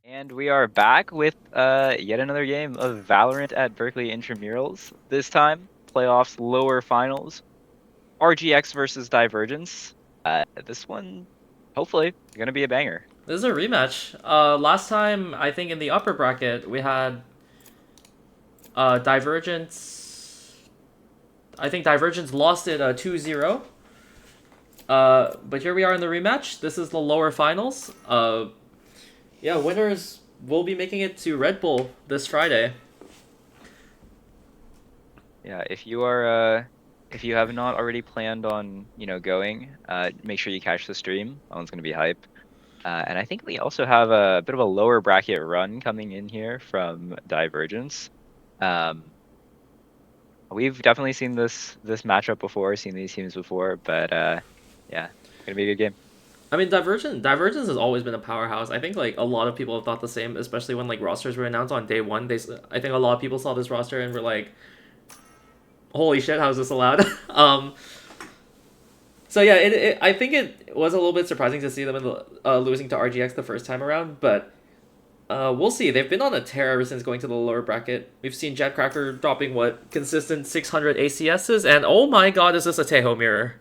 And we are back with yet another game of Valorant at Berkeley Intramurals. This time, playoffs lower finals, RGX versus Divergence. This one, hopefully, gonna be a banger. This is a rematch. Last time, I think in the upper bracket, we had Divergence. I think Divergence lost it 2-0. But here we are in the rematch. This is the lower finals. Yeah, winners will be making it to Red Bull this Friday. Yeah, if you are, if you have not already planned on, going, make sure you catch the stream. That one's gonna be hype. And I think we also have a bit of a lower bracket run coming in here from Divergence. We've definitely seen this matchup before, seen these teams before, but yeah, gonna be a good game. I mean, Divergence has always been a powerhouse. I think like a lot of people have thought the same, especially when like rosters were announced on day one. I think a lot of people saw this roster and were like, "Holy shit, how is this allowed?" So yeah, I think it was a little bit surprising to see them in the, losing to RGX the first time around, but we'll see. They've been on a tear ever since going to the lower bracket. We've seen Jetcracker dropping what consistent 600 ACSs, and oh my god, is this a Tejo mirror?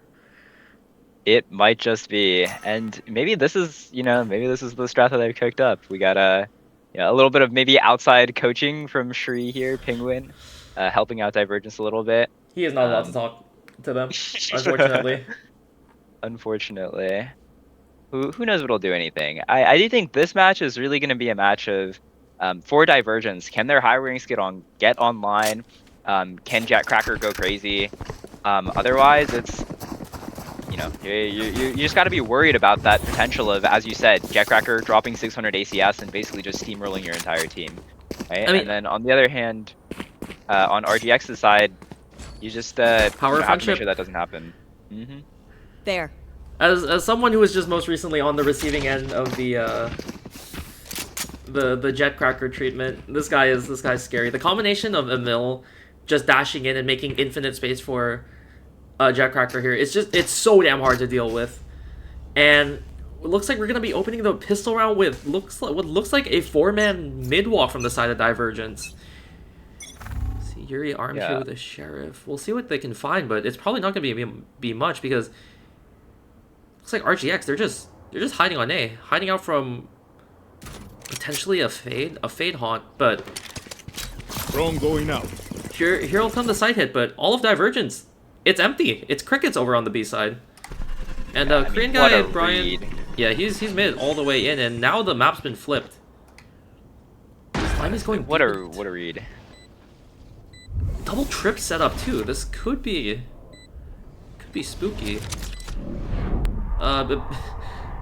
It might just be, and maybe this is, maybe this is the strat that they've cooked up. We got a little bit of maybe outside coaching from Shri here, Penguin, helping out Divergence a little bit. He is not allowed to talk to them, unfortunately. Unfortunately. Who knows what'll do anything. I do think this match is really going to be a match of, for Divergence, can their high ranks get online? Can Jetcracker go crazy? Otherwise, it's, you just got to be worried about that potential of, as you said, Jetcracker dropping 600 ACS and basically just steamrolling your entire team. Right? And then on the other hand, on RGX's side, you just Power have to make friendship. sure that doesn't happen. Mm-hmm. There. As someone who was just most recently on the receiving end of the Jetcracker treatment, this guy's scary. The combination of Emil just dashing in and making infinite space for Jetcracker here, it's so damn hard to deal with. And it looks like we're gonna be opening the pistol round with what looks like a 4-man mid walk from the side of Divergence. See Yuri armed here with a sheriff. We'll see what they can find, but it's probably not gonna be much because looks like RGX, they're just hiding on A, hiding out from potentially a fade haunt, but Drone going out. Here'll come the side hit, but all of Divergence, it's empty. It's crickets over on the B side. And Korean guy Brian, read. yeah, he's mid all the way in, and now the map's been flipped. Slime is going. What a read. Double trip setup too. This could be spooky. Bit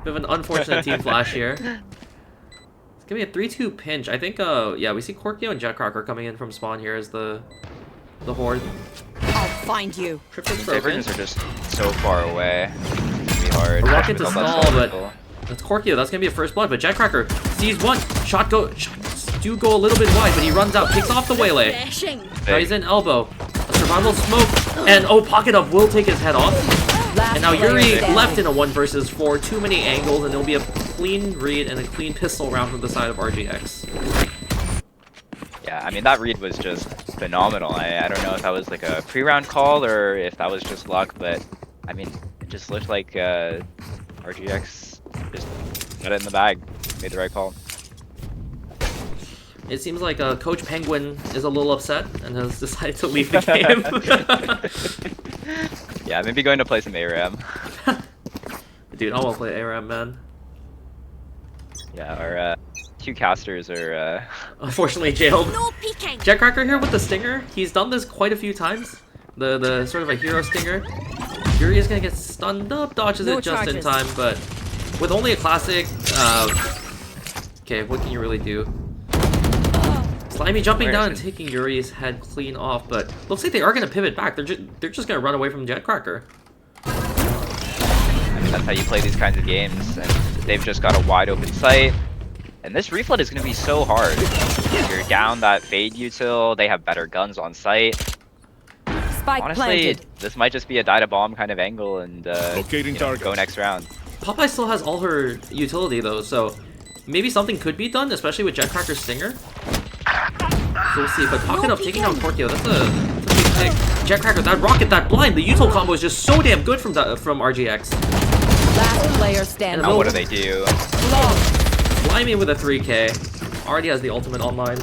of an unfortunate team flash here. It's gonna be a 3-2 pinch. I think, yeah, we see Corkio and Jetcracker coming in from spawn here as the horde. I'll find you. Cryptic's broken. Divergence are just so far away. It's gonna be hard. Rocket to stall, but that's Corkio. That's gonna be a first blood. But Jetcracker sees one. Shots do go a little bit wide, but he runs out, kicks off the waylay. Now he's in elbow. A survival smoke, and Pocket Up will take his head off. And now Yuri left in a 1 versus 4, too many angles, and it'll be a clean read and a clean pistol round from the side of RGX. Yeah, I mean, that read was just phenomenal. I don't know if that was like a pre-round call or if that was just luck, but I mean, it just looked like RGX just got it in the bag, made the right call. It seems like Coach Penguin is a little upset and has decided to leave the game. Yeah, maybe going to play some ARAM. Dude, I want to play ARAM, man. Yeah, our two casters are Unfortunately jailed. No peeking. Jetcracker here with the stinger. He's done this quite a few times. The sort of a hero stinger. Yuri is gonna get stunned up, dodges it just in time, but with only a classic, okay, what can you really do? Slimy jumping down and taking Yuri's head clean off, but looks like they are gonna pivot back. They're just gonna run away from Jetcracker. I mean, that's how you play these kinds of games, and they've just got a wide open sight. And this reflood is gonna be so hard. You're down that fade util, they have better guns on site. Spike Honestly, planted. this might just be a die to bomb kind of angle and Locating target. go next round. Popeye still has all her utility though, so maybe something could be done, especially with Jetcracker's Stinger. So we'll see. But Pocket Up taking down Korkio, that's a big pick. Jetcracker, that rocket, that blind, the util combo is just so damn good from RGX. Last player standing. Oh, what do they do? Slimy with a 3K. Already has the ultimate online.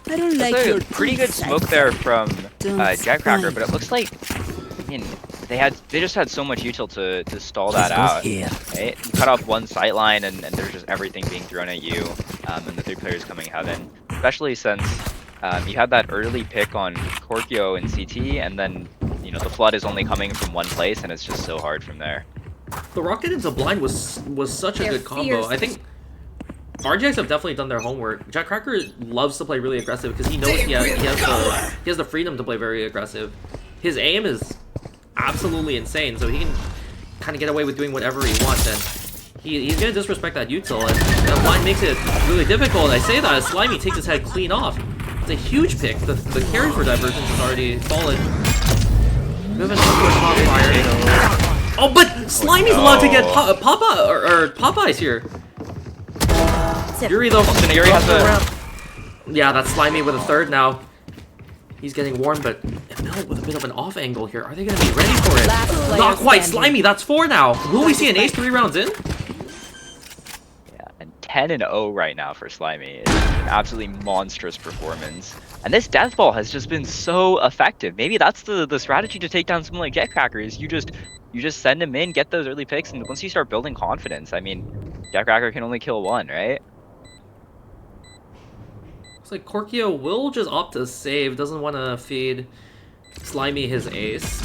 I don't like That's your a pretty good smoke there from Jetcracker, but it looks like, I mean, they just had so much util to stall that out. Right? You cut off one sight line and there's just everything being thrown at you, and the 3 players coming heaven. Especially since you had that early pick on Korkio and CT, and then you know the flood is only coming from one place, and it's just so hard from there. The rocket into blind was such a good combo. I think RGX have definitely done their homework. Jetcracker loves to play really aggressive because he knows he has the freedom to play very aggressive. His aim is absolutely insane, so he can kind of get away with doing whatever he wants, and he's gonna disrespect that util, and that blind makes it really difficult. I say that as Slimy takes his head clean off. It's a huge pick. The carry for Divergence is already fallen. Oh, but Slimy's allowed to get Popeyes here. Yuri though. Yuri has a... Yeah, that's Slimy with a 3rd now. He's getting warned, but Emil with a bit of an off angle here. Are they going to be ready for it? Not quite. Slimy, that's 4 now. Will we see an ace 3 rounds in? Yeah, and 10-0 right now for Slimy. It's an absolutely monstrous performance. And this death ball has just been so effective. Maybe that's the strategy to take down someone like Jetcracker is you just send him in, get those early picks, and once you start building confidence, I mean, Jetcracker can only kill 1, right? Looks like Korkio will just opt to save, doesn't want to feed Slimy his ace.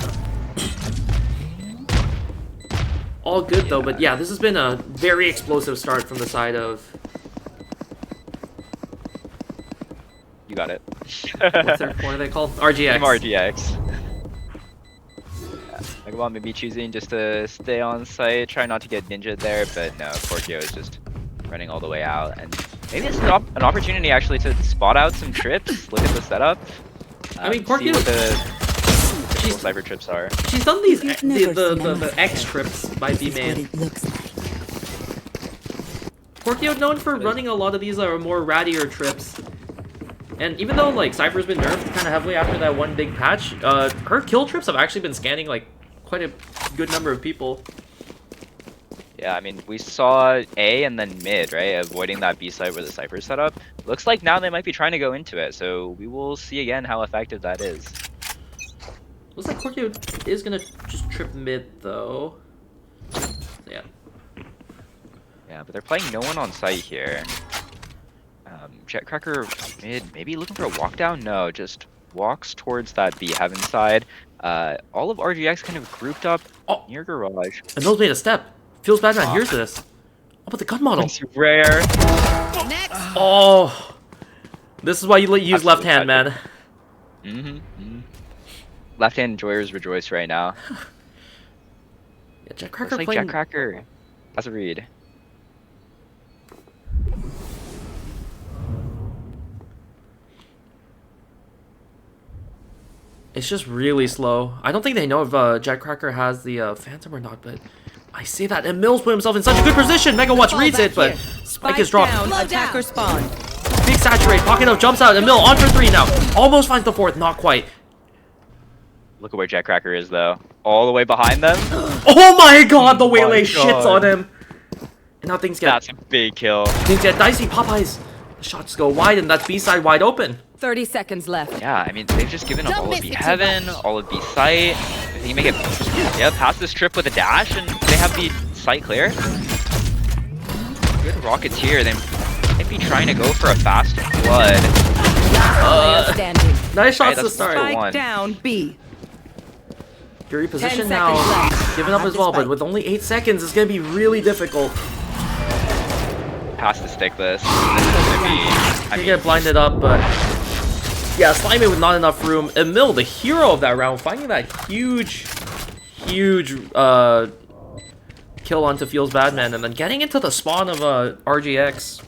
All good though, but yeah, this has been a very explosive start from the side of... You got it. What are they called? RGX. Team RGX. Megabot maybe choosing just to stay on site, try not to get ninja there, but no, Korkio is just running all the way out, and maybe it's an opportunity actually to spot out some trips. Look at the setup. I mean, Korkio, Korkio, the cypher trips are. She's done these the X trips by B-main. Korkio known for running a lot of these more rattier trips. And even though like Cypher's been nerfed kind of heavily after that one big patch, her kill trips have actually been scanning like quite a good number of people. Yeah, I mean, we saw A and then mid, right? Avoiding that B site where the Cypher's set up. Looks like now they might be trying to go into it, so we will see again how effective that is. Looks like Korkio is gonna just trip mid though. Yeah. Yeah, but they're playing no one on site here. Jetcracker mid, maybe looking for a walk down? No, just walks towards that B heaven side. All of RGX kind of grouped up near garage. And those made a step. Feels bad man hears this. How about the gun model? It's rare. Next. Oh, this is why you use left hand, man. Left hand enjoyers rejoice right now. Yeah, Jetcracker Looks like playing... Jetcracker has a read. It's just really slow. I don't think they know if Jetcracker has the Phantom or not, but I say that. And Mills put himself in such a good position. Megawatts reads it, but Spike is dropped. Attacker spawn. Big saturate. Pocket up, jumps out. And Mill on for 3 now. Almost finds the 4th. Not quite. Look at where Jetcracker is, though. All the way behind them. Oh my god, the Waylay shits on him. And now things get... That's a big kill. Things get dicey. Popeyes. The shots go wide, and that's B-side wide open. 30 seconds left. Yeah, I mean, they've just given up all of B heaven, all of B site. If they can make it, yeah, past this trip with a dash, and they have the site clear. Good Rocketeer, they might be trying to go for a fast flood. Nice shots Right, to start. Spike down B. Fury 10 position seconds now. left. Giving up as well, but with only 8 seconds, it's going to be really difficult. Has to stick this. This is gonna be. I You mean, get blinded up, but yeah, Slimy with not enough room. Emil, the hero of that round, finding that huge kill onto Feels Badman, and then getting into the spawn of RGX.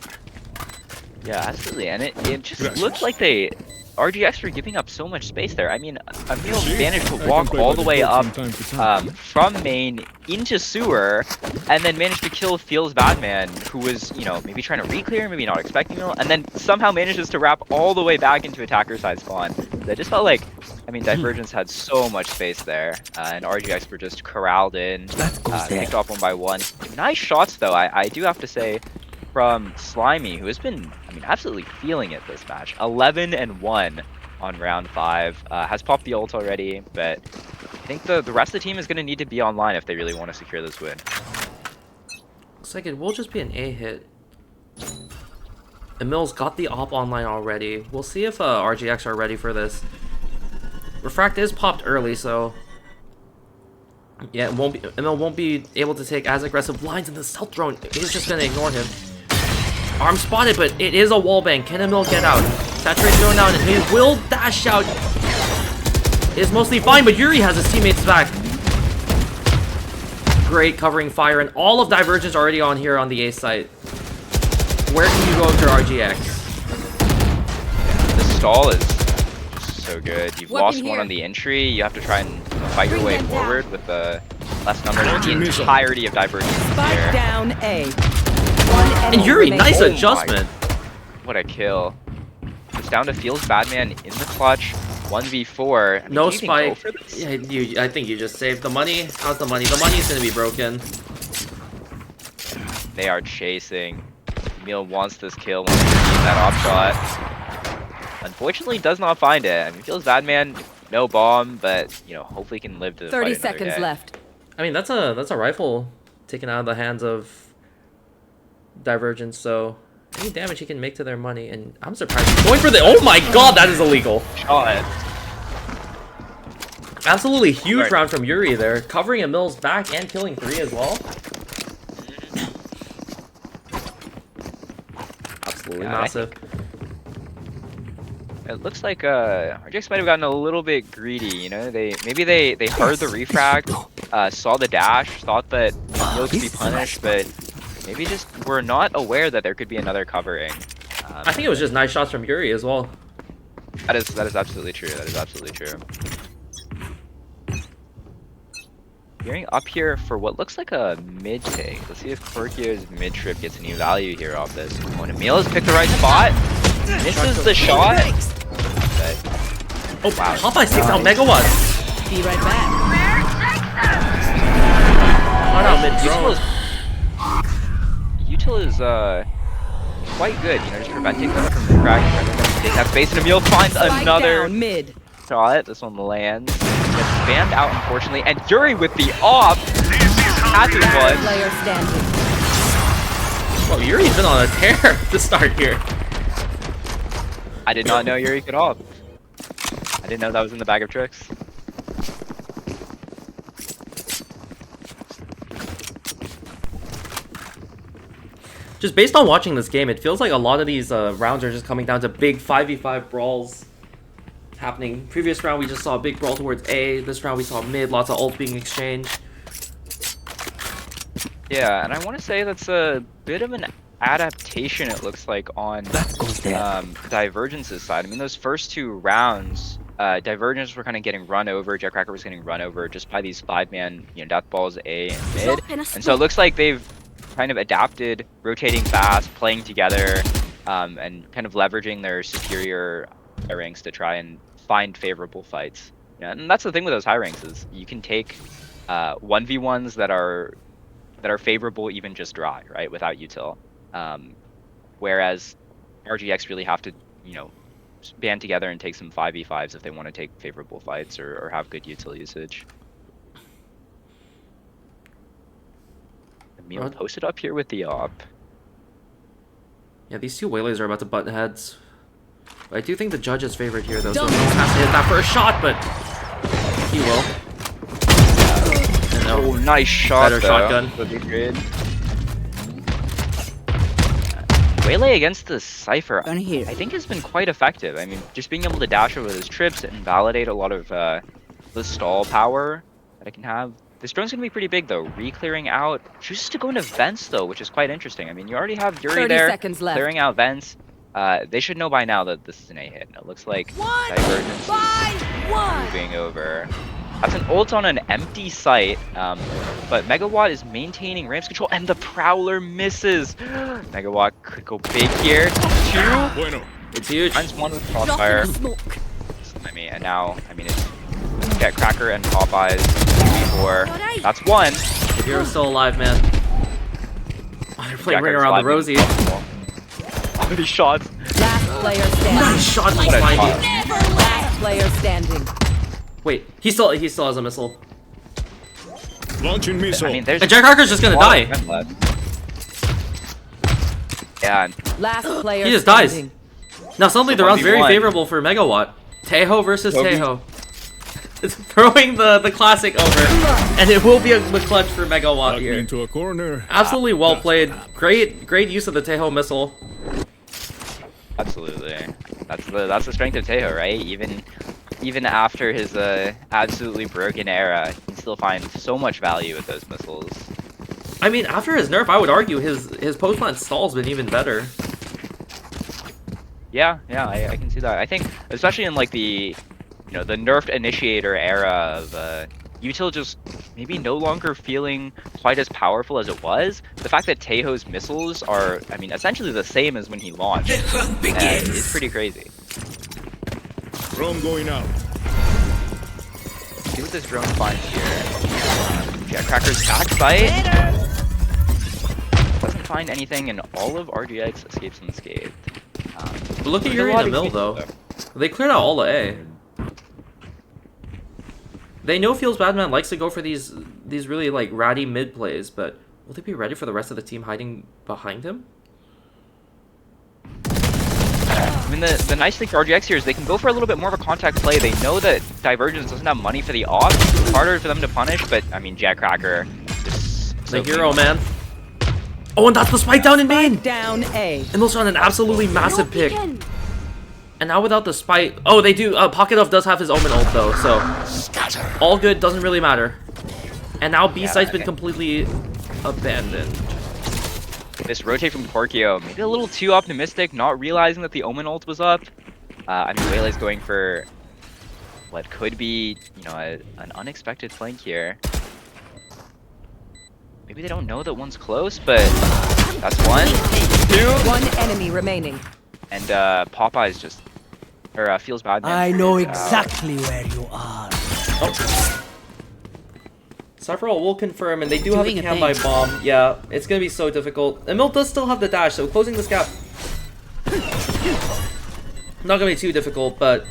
Yeah, absolutely, and it just looked like RGX were giving up so much space there. I mean, Emil managed to walk all the way up from main into sewer, and then managed to kill Feels Batman, who was, you know, maybe trying to re-clear, maybe not expecting Emil, and then somehow manages to wrap all the way back into attacker side spawn. That just felt like, I mean, Divergence had so much space there, and RGX were just corralled in, picked off one by one. Nice shots, though, I do have to say, from Slimy, who has been, I mean, absolutely feeling it this match. 11-1 on round 5. Has popped the ult already, but I think the rest of the team is going to need to be online if they really want to secure this win. Looks like it will just be an A hit. Emil's got the op online already. We'll see if RGX are ready for this. Refract is popped early, so yeah, Emil won't be able to take as aggressive lines, and the stealth drone is just going to ignore him. Arm spotted, but it is a wallbang. Can Emil get out? Saturate thrown down, and he will dash out. It's mostly fine, but Yuri has his teammates back. Great covering fire, and all of Divergence already on here on the A site. Where can you go after RGX? The stall is so good. You've lost one on the entry. You have to try and fight your way forward with the less numbers. The entirety of Divergence Spike down A. And Yuri, nice adjustment. What a kill. It's down to Feels Batman in the clutch. 1v4. I mean, no spike. Yeah, I think you just saved the money. How's the money? The money's gonna be broken. They are chasing. Emil wants this kill, wants to use that op shot. Unfortunately, does not find it. I mean, Feels Batman, no bomb, but you know, hopefully can live to 30 seconds day. left. I mean, that's a rifle taken out of the hands of Divergence, so any damage he can make to their money, and I'm surprised he's going for the— oh my god, that is illegal. Shot. Absolutely huge round from Yuri there, covering Emil's back and killing 3 as well. Absolutely massive. It looks like RGX might have gotten a little bit greedy, you know? Maybe they heard the refract, saw the dash, thought that Emil could be punished, but maybe just were not aware that there could be another covering. I think it was just nice shots from Yuri as well. That is absolutely true. That is absolutely true. Gearing up here for what looks like a mid take. Let's see if Corkio's mid trip gets any value here off this. When Emil has picked the right spot, misses the shot. Oh wow! Popeye takes out megawatts. Be right back. Caught out mid drone. Util is quite good, you know, just preventing them from cracking, preventing them from taking that space, and Emil finds another mid shot. This one lands. Gets spammed out, unfortunately, and Yuri with the op catches one. Player standing. Well, Yuri's been on a tear to start here. I did not know Yuri could op. I didn't know that was in the bag of tricks. Just based on watching this game, it feels like a lot of these rounds are just coming down to big 5v5 brawls happening. Previous round we just saw a big brawl towards A. This round we saw mid, lots of ult being exchanged. Yeah, and I want to say that's a bit of an adaptation, it looks like, on Divergence's side. I mean, those first 2 rounds, Divergence were kind of getting run over, Jetcracker was getting run over just by these 5-man, you know, death balls A and mid. And so it looks like they've kind of adapted, rotating fast, playing together, and kind of leveraging their superior high ranks to try and find favorable fights. Yeah, and that's the thing with those high ranks is you can take 1v1s that are favorable even just dry, right, without util. Whereas RGX really have to, you know, band together and take some 5v5s if they want to take favorable fights or have good util usage. Emil posted up here with the op. Yeah, these 2 whalers are about to butt heads. But I do think the judge is favored here, though, so Emil has to hit that first shot, but he will. Oh, nice shot, better though. Shotgun. Would be good. Waylay against the Cypher, I think has been quite effective. I mean, just being able to dash over those trips and validate a lot of the stall power that it can have. This drone's going to be pretty big, though. Re-clearing out. Chooses to go into vents, though, which is quite interesting. I mean, you already have Yuri there clearing out vents. They should know by now that this is an A hit. And it looks like Divergence is moving over. That's an ult on an empty site, but Megawatt is maintaining ramps control, and the Prowler misses. Megawatt could go big here. 2. Bueno. It's huge. Finds 1 with Crossfire. And now, I mean, it's Get Cracker and Popeyes 2v4. That's 1. The hero's still alive, man. Oh, they're playing Ring Around the Rosie. How many shots? Last player standing. Nice shot, What a Spidey. shot. Last player standing. Wait, he still has a missile. Launching missile. I mean, there's And Jack Cracker's just gonna a lot die. of time left. Yeah, and Last player He just dies. standing. Now suddenly the round's very 1v1. favorable for Megawatt. Tejo versus Toby. Tejo. It's throwing the classic over, and it will be the clutch for Megawatt Tuck me here. into a corner. Absolutely well played. Great use of the Tejo missile. absolutely. That's the strength of Tejo, right? Even after his absolutely broken era, he can still find so much value with those missiles. I mean, after his nerf, I would argue his post-plant stall's been even better. Yeah, I can see that. I think, especially in like the, the nerfed initiator era of Util just maybe no longer feeling quite as powerful as it was. The fact that Tejo's missiles are, I mean, essentially the same as when he launched, is pretty crazy. Drone going out. See what this drone finds here. Jet Cracker's backside. Doesn't find anything, and all of RGX escapes unscathed. But look at there's Yuri a lot in the of middle, cases, though. They cleared out all of A. They know Feels Badman likes to go for these really like ratty mid plays, but will they be ready for the rest of the team hiding behind him? I mean, the nice thing for RGX here is they can go for a little bit more of a contact play. They know that Divergence doesn't have money for the off. It's harder for them to punish, but I mean, Jet Cracker is The hero, man. Oh, and that's the spike down in main! Down A. And those on an absolutely massive pick. And now without the spike... Oh, they do... Pocket Elf does have his Omen ult, though, so... All good, doesn't really matter. And now B-site's been completely abandoned. This rotate from Korkio, maybe a little too optimistic, not realizing that the Omen ult was up. I mean, Waylay's going for what could be, an unexpected flank here. Maybe they don't know that one's close, but that's 1, 2. One enemy remaining. And Popeye's just, or Feels Bad. I know exactly where you are. Sephiroth will confirm, and they do have a cam by bomb. Yeah, it's gonna be so difficult. Emil does still have the dash, so closing this gap not gonna be too difficult, but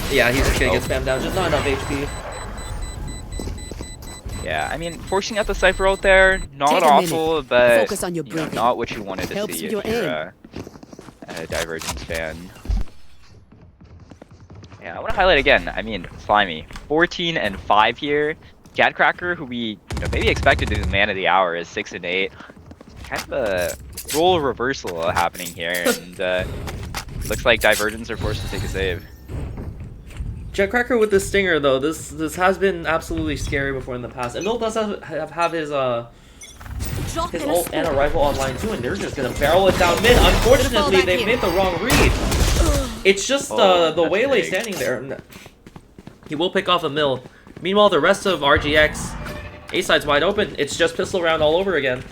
yeah, he's just gonna get spammed down. Just not enough HP. Yeah, I mean, forcing out the Cypher out there, not awful, but not what you wanted to see if you're a Divergence fan. Yeah, I want to highlight again. I mean, Slimy, 14 and 5 here. Cat Cracker, who we maybe expected to be the man of the hour, is 6 and 8. Kind of a role reversal happening here, and looks like Divergence are forced to take a save. Jetcracker with the stinger though, this has been absolutely scary before in the past. Emil does have his ult and a rifle online too, and they're just gonna barrel it down mid. Unfortunately, they've made the wrong read. It's just the Waylay standing there. He will pick off Emil. Meanwhile, the rest of RGX, A side's wide open. It's just pistol round all over again.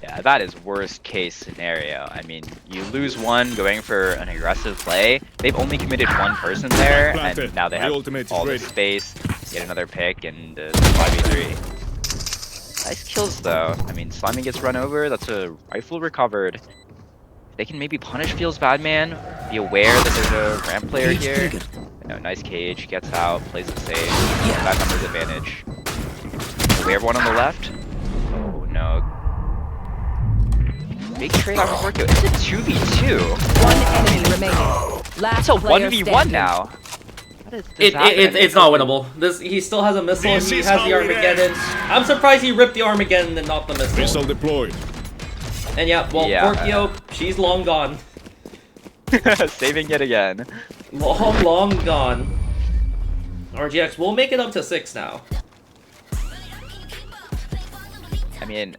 Yeah, that is worst case scenario. I mean, you lose one going for an aggressive play. They've only committed one person there, and now they have all the space, get another pick, and 5v3. Nice kills, though. I mean, Slimy gets run over. That's a rifle recovered. They can maybe punish Feels Badman. Be aware that there's a ramp player here. Nice cage, gets out, plays it safe. Back numbers advantage. We have one on the left. Oh, no. Big trade off of Korkio. It's a 2v2. One enemy remaining. Last It's a player 1v1 standing. now. It's not winnable. He still has a missile. He has the Armageddon. I'm surprised he ripped the Armageddon and not the missile. Missile deployed. And yeah, Korkio, she's long gone. Saving it again. Long gone. RGX will make it up to 6 now. I mean,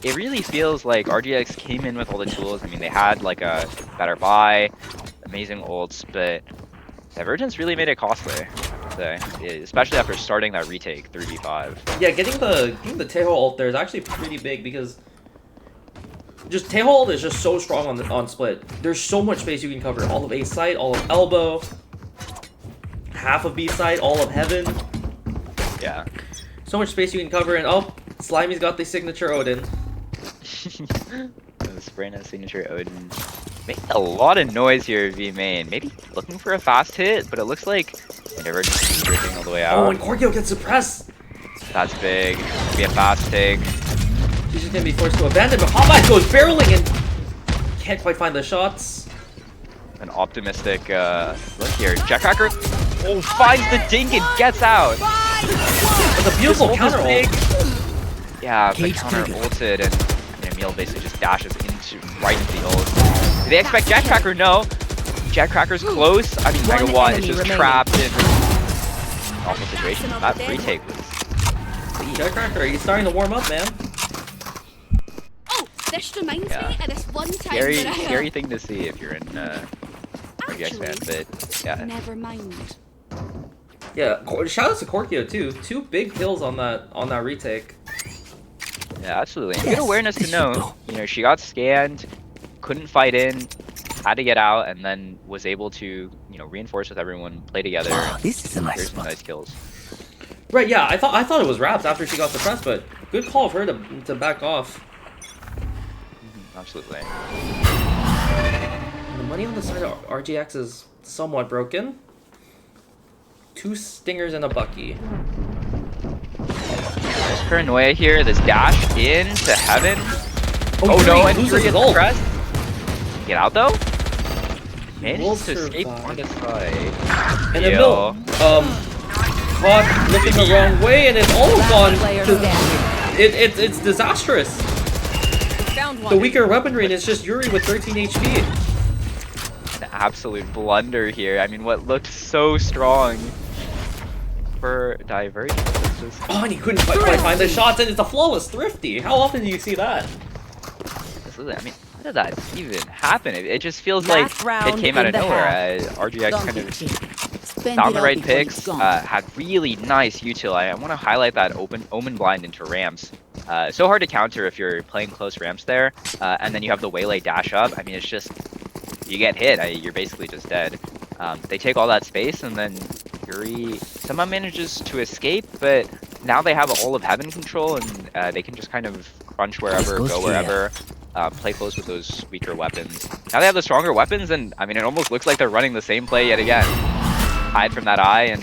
it really feels like RGX came in with all the tools. I mean, they had like a better buy, amazing ults, but Divergence really made it costly, I would say, especially after starting that retake 3v5. Yeah, getting the Taeho ult there is actually pretty big because just Taeho ult is just so strong on split. There's so much space you can cover. All of A site, all of elbow, half of B site, all of heaven. Yeah. So much space you can cover, and oh, Slimy's got the signature Odin. Spraying signature Odin. Making a lot of noise here, V main. Maybe looking for a fast hit, but it looks like Divergence is breaking all the way out. Oh, and Korkio gets suppressed. That's big. Be a fast take. She's just gonna be forced to abandon, but Popeye goes barreling and can't quite find the shots. An optimistic look here. Jetcracker finds the dink and gets out. It's a beautiful counter ult. Yeah, the counter ulted and Emil basically just dashes right into the ult. Do they expect Jetcracker? No. Jetcracker's close. I mean, Megawatt is just trapped in an awful situation. That retake was... Jetcracker, he's starting to warm up, man. Oh, this reminds me of this one time Scary thing to see if you're in RGX fan, but yeah. Never mind. Yeah, shout out to Korkio too. 2 big kills on that retake. Yeah, absolutely. And good awareness to know, you know, she got scanned, couldn't fight in, had to get out, and then was able to, you know, reinforce with everyone, play together. Oh, this is a nice Here's some spot. nice kills. Right, yeah, I thought it was Raps after she got suppressed, but good call of her to back off. Absolutely. And the money on the side of RGX is somewhat broken. 2 stingers and a Bucky. There's Paranoia here, this dash into heaven. Oh Yuri no, and loses Yuri his gets ult. suppressed. Get out though? will Manages to escape survive. on the side. And then Bill, caught looking the wrong way, and it's all gone. Player standing. It's disastrous. Found one. The weaker weaponry, and it's just Yuri with 13 HP. An absolute blunder here. I mean, what looked so strong for Divergence is just... Oh, and he couldn't quite find the shots, and it's a flawless Thrifty. How often do you see that? I mean, how did that even happen? It just feels Last like it round came out in of the nowhere. half. RGX kind of Spend found it the all right before it's picks, gone. had really nice util. I want to highlight that Omen blind into ramps. So hard to counter if you're playing close ramps there, and then you have the waylay dash up. I mean, it's just, you get hit, you're basically just dead. They take all that space, and then Yuri somehow manages to escape, but now they have all of heaven control, and they can just kind of crunch wherever, This go goes wherever. Play close with those weaker weapons. Now they have the stronger weapons, and I mean, it almost looks like they're running the same play yet again. Hide from that eye and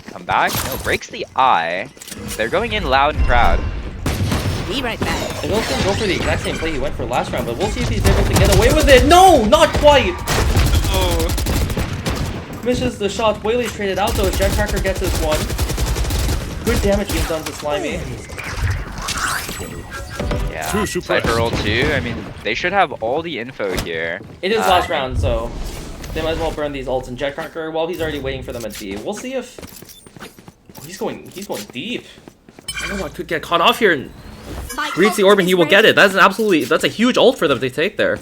come back. No, breaks the eye. They're going in loud and proud. Be right back. I don't think go for the exact same play he went for last round, but we'll see if he's able to get away with it. No, not quite. Oh. Misses the shot. Whaley's traded out though. Jetcracker gets this one. Good damage being done to Slimy. Yeah, True surprise. Cypher roll too. I mean, they should have all the info here. It is last round, so they might as well burn these ults and Jetcracker while he's already waiting for them at B. We'll see if he's going deep. I don't know what could get caught off here and reach the orb and he will get it. That's a huge ult for them to take there.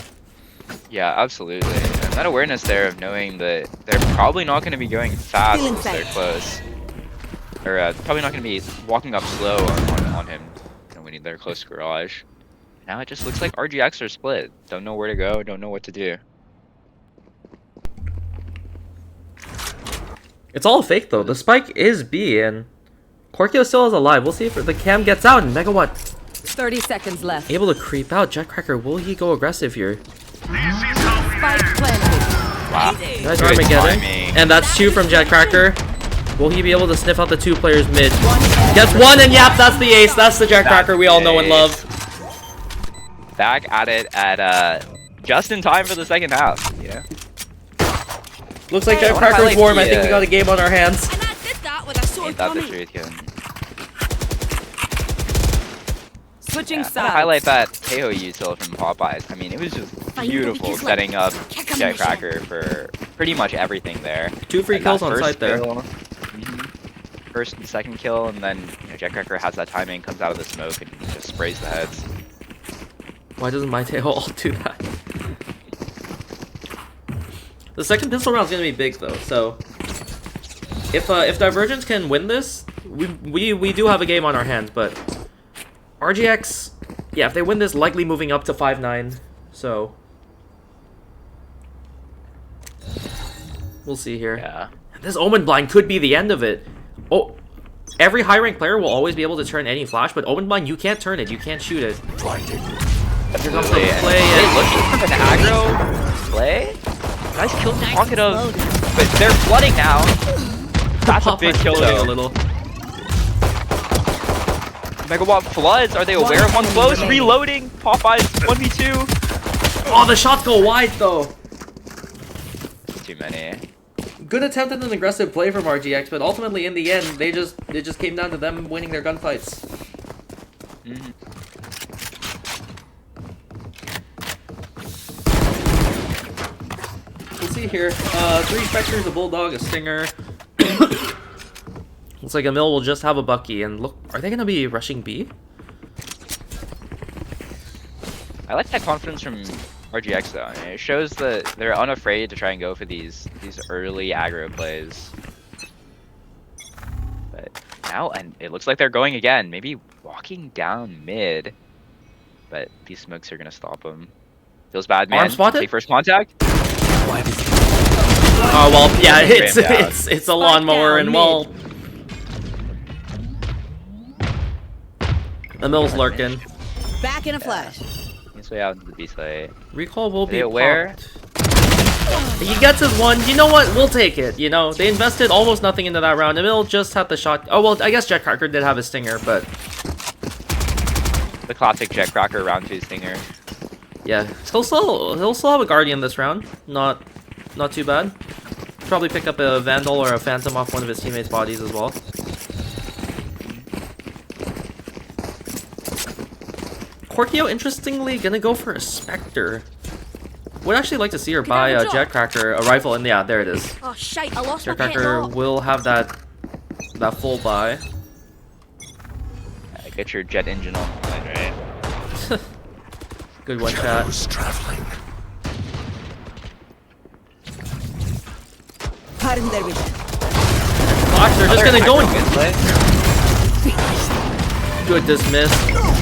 Yeah, absolutely. And that awareness there of knowing that they're probably not going to be going fast Feeling once they're safe. close. Or probably not going to be walking up slow on him, you know, when they're close to garage. Now it just looks like RGX are split. Don't know where to go, don't know what to do. It's all fake though. The spike is B and Korkio still is alive. We'll see if the cam gets out and Megawatt 30 seconds left. able to creep out. Jetcracker, will he go aggressive here? Spike planted. Wow. Nice Good Armageddon. timing. And that's 2 from Jetcracker. Will he be able to sniff out the 2 players mid? Gets 1 and yep, that's the ace. That's the Jetcracker we all know and love. Back at it at just in time for the second half, you know? Looks like I wanna Jetcracker's highlight warm. the, I think we got a game on our hands. And I did that with a sword Ain't that the coming. truth, Kevin? Switching Yeah, I wanna sides. highlight that Teho util from Popeyes. I mean, it was just beautiful setting up Jetcracker for pretty much everything there. 2 free And that kills on first site there. kill, first and second kill, and then you know, Jetcracker has that timing, comes out of the smoke, and just sprays the heads. Why doesn't my tail all do that? The second pistol round is gonna be big though, so if Divergence can win this, we do have a game on our hands. But RGX, yeah, if they win this, likely moving up to 5-9. So we'll see here. Yeah. This Omen Blind could be the end of it. Oh, every high rank player will always be able to turn any flash, but Omen Blind, you can't turn it. You can't shoot it. Here comes the play. They looking for an aggro play? Guys killed the pocket of, but they're flooding now. That's a big kill though. A little. Megawatt floods. Are they aware of one close? Reloading. Popeyes 1v2. Oh, the shots go wide though. Too many. Good attempt at an aggressive play from RGX, but ultimately in the end, it just came down to them winning their gunfights. We'll see here. 3 Spectres, a Bulldog, a Stinger. Looks like Emil will just have a Bucky, and look, are they gonna be rushing B? I like that confidence from RGX though. I mean, it shows that they're unafraid to try and go for these early aggro plays. But now, and it looks like they're going again. Maybe walking down mid, but these smokes are gonna stop them. Feels bad, man. Arm spotted? Take first contact. Oh well, yeah, it's a lawnmower, and well, Emil's lurking. Back in a flash. He's way out into the B site. Recall will be They aware? popped. He gets his one. You know what? We'll take it. You know, they invested almost nothing into that round. Emil just had the shot. Oh well, I guess Jetcracker did have a stinger, but The classic Jetcracker round 2 stinger. yeah, he'll still have a Guardian this round. Not too bad. Probably pick up a Vandal or a Phantom off one of his teammates' bodies as well. Corkio, interestingly, gonna go for a Spectre. Would actually like to see her buy a Jetcracker, a rifle, and yeah, there it is. Oh shite, I lost my pet Jetcracker dog. will have that full buy. Get your jet engine online, right? Good one shot. Pardon their vision. Gosh, they're just gonna go in. Good play. Good dismiss.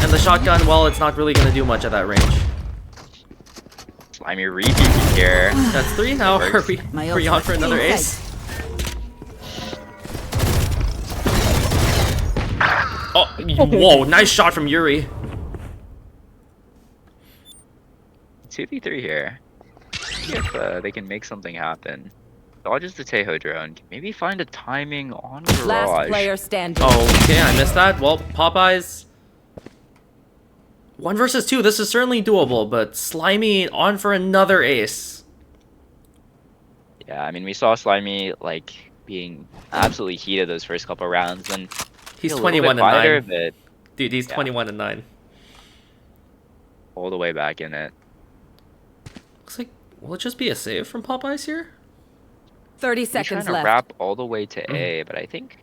And the shotgun, well, it's not really gonna do much at that range. Slimy repeat here. That's 3 now. Are we on for another Inside. ace? Oh, whoa, nice shot from Yuri. 2v3 here. See if they can make something happen. Dodges the Tejo drone. Maybe find a timing on Garage. Last player standing. Oh, okay, I missed that. Well, Popeyes. 1 versus 2, this is certainly doable, but Slimy on for another ace. Yeah, I mean, we saw Slimy, like, being absolutely heated those first couple rounds, and He's a little bit 21 and quieter, 9. but Dude, he's yeah. 21 and 9. all the way back in it. Looks like, will it just be a save from Popeyes here? 30 He's trying seconds to left. wrap all the way to A, but I think,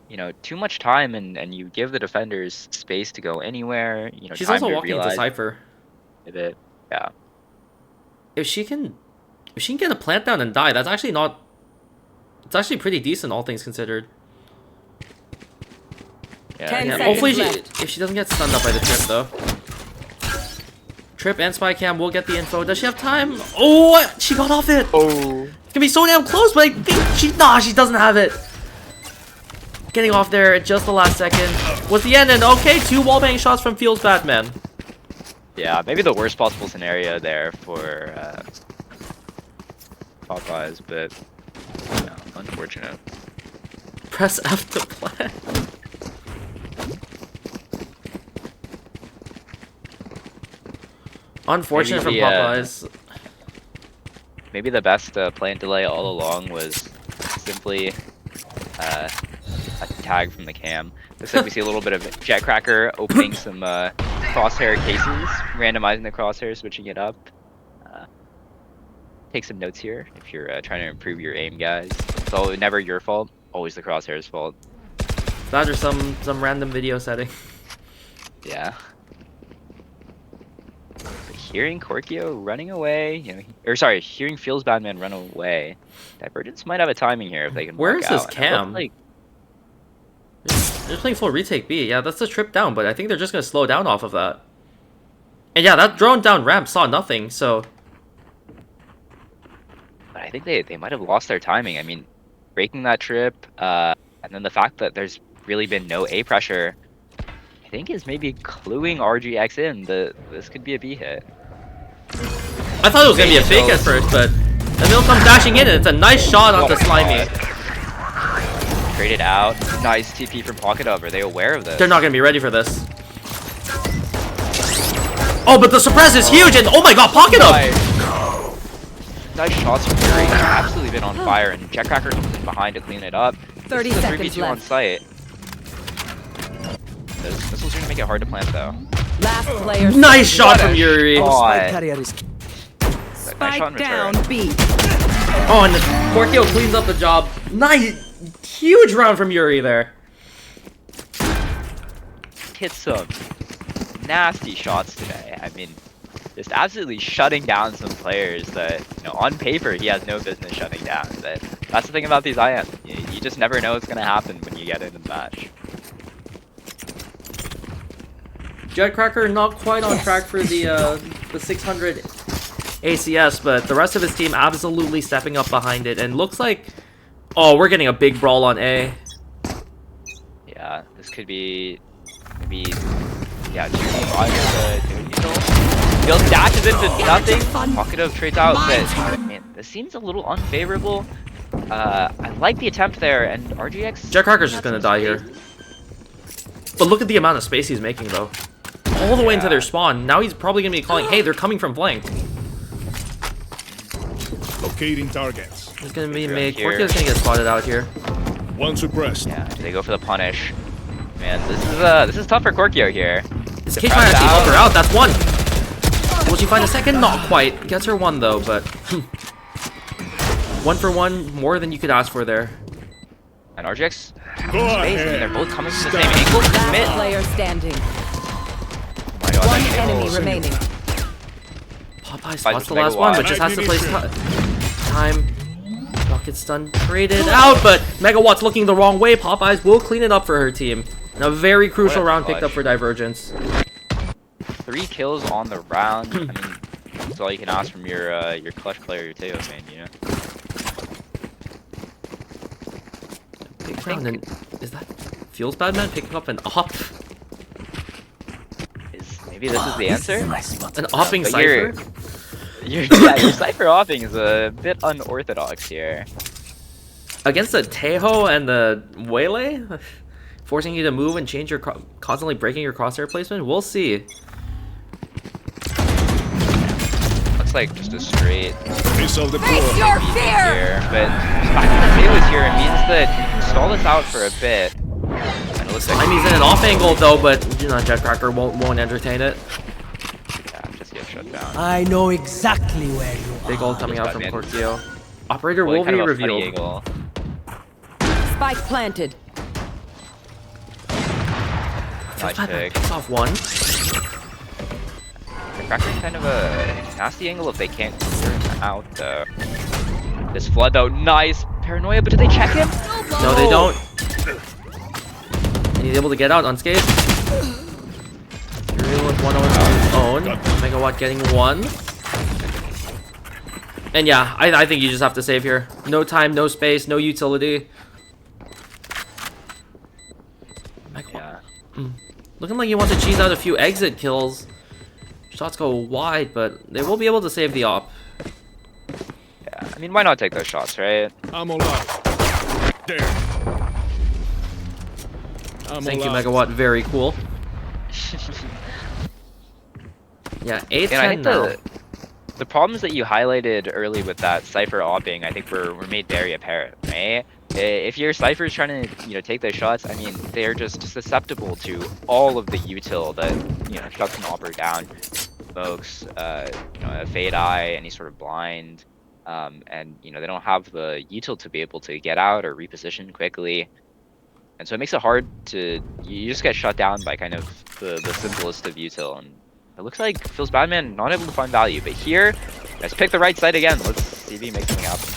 you know, too much time, and you give the defenders space to go anywhere. You know, She's time also to walking into realize Cypher. it. Yeah. If she can get a plant down and die, that's actually not... It's actually pretty decent, all things considered. Yeah. 10 Yeah, seconds hopefully, left. if she doesn't get stunned up by the Trip, though. Trip and Spy Cam will get the info. Does she have time? Oh, she got off it! Oh. It's gonna be so damn close, but I think she doesn't have it. Getting off there at just the last second. Was the end, and okay, 2 wallbang shots from Fields Batman. Yeah, maybe the worst possible scenario there for Popeyes, but no, unfortunate. Press F to play. Unfortunate Maybe from the, Popeyes. Maybe the best plant delay all along was simply a tag from the cam. Looks like we see a little bit of Jetcracker opening some crosshair cases, randomizing the crosshair, switching it up. Take some notes here if you're trying to improve your aim, guys. So never your fault, always the crosshair's fault. That or some random video setting. Yeah. hearing Korkio running away, or sorry, hearing Feels Bad Man run away, Divergence might have a timing here if they can Where walk is his out. And it looks cam? like They're playing full retake B. Yeah, that's a trip down, but I think they're just gonna slow down off of that. And yeah, that drone down ramp saw nothing, so but I think they might have lost their timing. I mean, breaking that trip, and then the fact that there's really been no A pressure, I think is maybe cluing RGX in that this could be a B hit. I thought it was gonna be a fake at first, but Emil comes dashing in and it's a nice shot onto Slimy. Traded out. Nice TP from Pocket Up. Are they aware of this? They're not gonna be ready for this. Oh, but the suppress is huge, and oh my god, Pocket Up! Nice shots from Fury. He's absolutely been on fire, and Jetcracker comes in behind to clean it up. 30 This is a seconds 3v2 on left. site. This missile's gonna make it hard to plant, though. Last player. Nice standing. shot from Yuri. Oh, Spike carrier is nice shot in Spike down return. B. Oh, and the Korkio cleans up the job. Nice, huge round from Yuri there. Hit some nasty shots today. I mean, just absolutely shutting down some players that, on paper he has no business shutting down. But that's the thing about these IMs. You just never know what's gonna happen when you get into the match. Jetcracker not quite on track for the 600 ACS, but the rest of his team absolutely stepping up behind it, and looks like, oh, we're getting a big brawl on A. Yeah, this could be maybe 2v5 with neutral. Feels dashes into nothing. Pocket of trades out, but man, this seems a little unfavorable. I like the attempt there, and RGX. Jetcracker's just gonna die here. But look at the amount of space he's making, though. All the way into their spawn. Now he's probably gonna be calling, hey, they're coming from flank. Locating targets. He's gonna be Figure made. out here. Korkio's gonna get spotted out here. One suppressed. Yeah, do they go for the punish? Man, this is tough for Korkio here. His cage might actually help her out. That's one. Will she find a second? Not quite. Gets her one though, but 1 for 1, more than you could ask for there. And RGX Go space. I mean, ahead. they're both coming from the same angle. Last Commit. player standing. Oh my God, One that enemy angle. remaining. Popeye Fight spots with the last one, but just has to place Megawatt. time. Rocket stun traded out, but Megawatt's looking the wrong way. Popeyes will clean it up for her team. And a very crucial What a round picked up clutch. for Divergence. 3 kills on the round. I mean, that's all you can ask from your clutch player, your Teo main, Big round, and is that Feels Bad Man picking up an op? Maybe this is the answer? An opping But you're- Cypher? Your Cypher offing is a bit unorthodox here. Against the Tejo and the Waylay? Forcing you to move and change your constantly breaking your crosshair placement? We'll see. Looks like just a straight Missile Face deployed. your fear! here, but the fact that the is here means that you can stall this out for a bit. And it looks like Slimy's in an off angle though, but Jetcracker won't entertain it. just get shut down. I know exactly where you are. Big ult coming out from Batman. Korkio. Operator Really will kind be of a funny revealed. angle. Spike planted. Nice pick. Picks off one. The Cracker's kind of a nasty angle if they can't clear him out though. This flood though, nice paranoia, but do they check him? No, they don't. And he's able to get out unscathed. Uriel with one on his own. Megawatt getting one. And yeah, I think you just have to save here. No time, no space, no utility. Megawatt. Yeah. Looking like he wants to cheese out a few exit kills. Shots go wide, but they will be able to save the op. Yeah. I mean, why not take those shots, right? I'm alive. There. Thank you, Megawatt. Very cool. Yeah, 8-10 And I think now. the problems that you highlighted early with that Cypher opping, I think were made very apparent, right? If your Cypher's trying to, take those shots, I mean, they're just susceptible to all of the util that, shuts an opper down. Smokes, a fade eye, any sort of blind, and, they don't have the util to be able to get out or reposition quickly. And so it makes it hard to, you just get shut down by kind of the simplest of util, and It looks like Feels Bad Man not able to find value, but here, let's pick the right side again. Let's see if he makes something happen.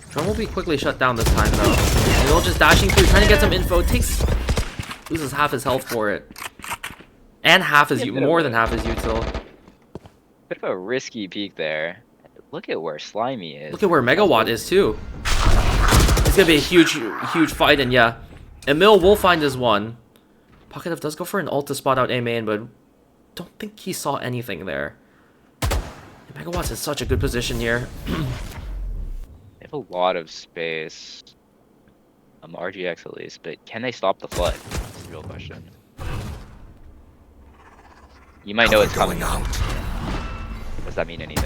Drone will be quickly shut down this time though. Emil just dashing through, trying to get some info. Loses half his health for it, and half his more than half his util. Bit of a risky peek there. Look at where Slimy is. Look at where Megawatt is too. It's gonna be a huge fight, and yeah, Emil will find his one. Pocket F does go for an ult to spot out A main, but don't think he saw anything there. And Megawatt's in such a good position here. They have a lot of space. RGX at least, but can they stop the flood? That's the real question. You might know it's coming. Does that mean anything?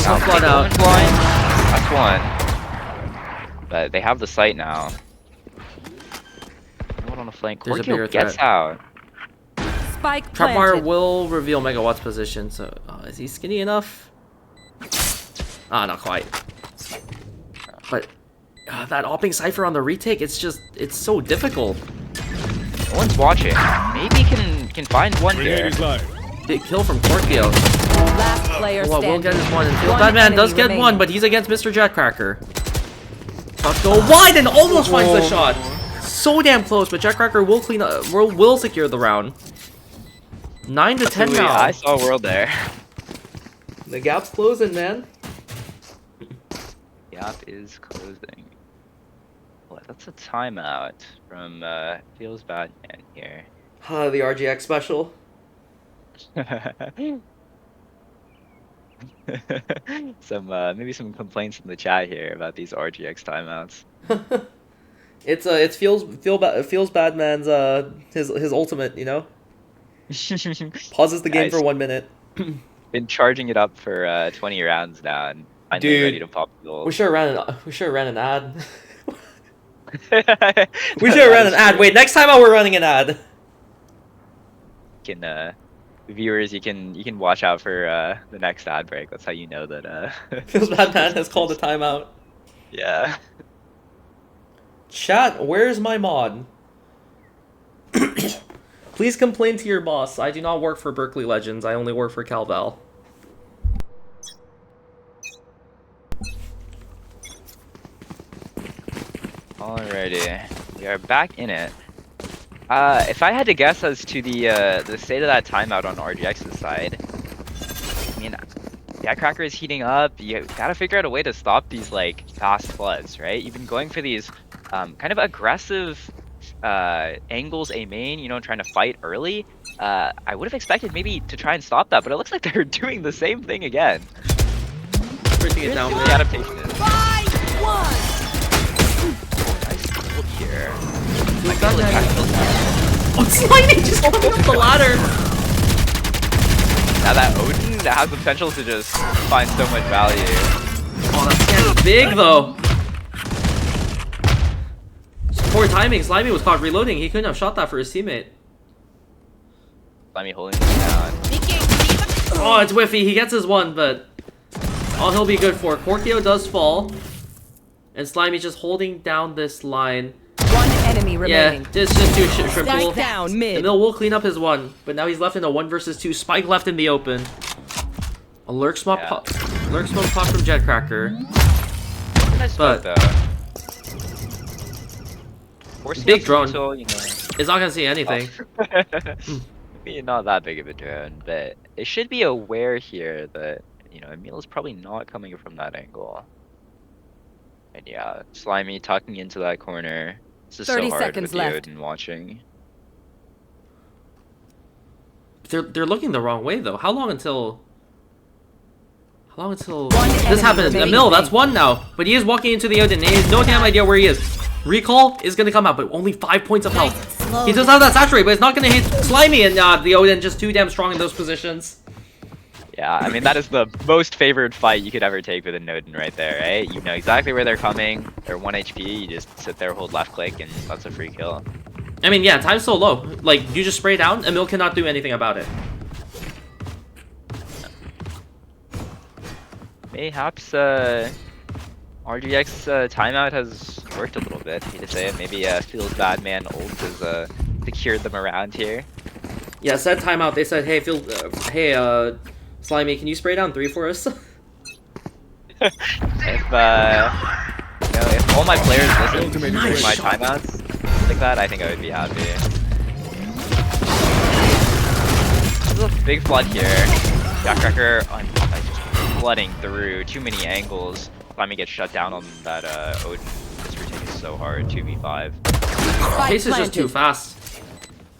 Now, flood out. That's one. But they have the site now. No one on the flank. There's a Corkio bigger gets threat. out. Spike Trapwire planted. will reveal Megawatt's position, so is he skinny enough? Not quite. But that opping Cypher on the retake, it's so difficult. No one's watching. Maybe can find one Grenade here. is live. Big kill from Corkio. Last player Well, standing. we'll get his one. And One Bad Man does enemy get remaining. one, but he's against Mr. Jetcracker. Shots go wide and almost finds the shot. So damn close, but Jetcracker will clean up. Will secure the round. 9 to 10 now. I saw a world there. The gap's closing, man. Gap is closing. Well, that's a timeout from Feels Bad Man here. The RGX special. Maybe some complaints in the chat here about these RGX timeouts. It's feels bad man's his ultimate, you know. Pauses the game Nice. for 1 minute. Been charging it up for 20 rounds now, and finally Dude, ready to pop the gold. We should have ran an ad. We should have ran an ad. Wait, next time out we're running an ad. Viewers, you can watch out for the next ad break. That's how you know that. Feels bad man has called a timeout. Yeah. Chat, where's my mod? Please complain to your boss. I do not work for Berkeley Legends. I only work for CalVal. Alrighty, we are back in it. If I had to guess as to the state of that timeout on RGX's side, I mean, Jetcracker is heating up. You gotta figure out a way to stop these like fast floods, right? You've been going for these kind of aggressive angles A main, you know, trying to fight early. I would have expected maybe to try and stop that, but it looks like they're doing the same thing again. Bridging it down The mid. adaptation is Five, one. nice hold here. Oh, Slimy just coming up the ladder. Now that Odin that has the potential to just find so much value. Oh, that scan is big though. Poor timing. Slimy was caught reloading. He couldn't have shot that for his teammate. Let me holding him down. Oh, it's whiffy. He gets his one, but all he'll be good for. Corkio does fall, and Slimy's just holding down this line. One enemy Yeah, remaining. it's just too triple. Spike down mid. And Mill will clean up his one, but now he's left in a 1 versus 2. Spike left in the open. A lurk smoke pop from Jetcracker. Nice But- smoke, though. Forcing Big us drone. until, you know, It's not gonna see anything. maybe not that big of a drone, but it should be aware here that, you know, Emil is probably not coming from that angle. And yeah, Slimy tucking into that corner. This is 30 so hard seconds with the left. Odin watching. They're looking the wrong way though. How long until One this enemy happens? remaining. Emil, that's one now. But he is walking into the Odin. And he has no damn idea where he is. Recall is gonna come out, but only 5 points of health. He does have that saturate, but it's not gonna hit Slimy, and the Odin just too damn strong in those positions. Yeah, I mean, that is the most favored fight you could ever take with a Odin right there, right? You know exactly where they're coming. They're 1 HP. You just sit there, hold left click, and that's a free kill. I mean, yeah, time's so low. Like, you just spray down, Emil cannot do anything about it. Mayhaps RGX timeout has worked a little bit. Hate to say it. Maybe Feels Bad Man ult has secured them around here. Yeah, said timeout. They said, hey, Slimy, can you spray down 3 for us? If if all my players listen during my timeouts like that, I think I would be happy. There's a big flood here. Jackcracker on Popeye just flooding through. Too many angles. Slimy gets shut down on that Odin. This retake is so hard. 2v5. Pace is just too fast.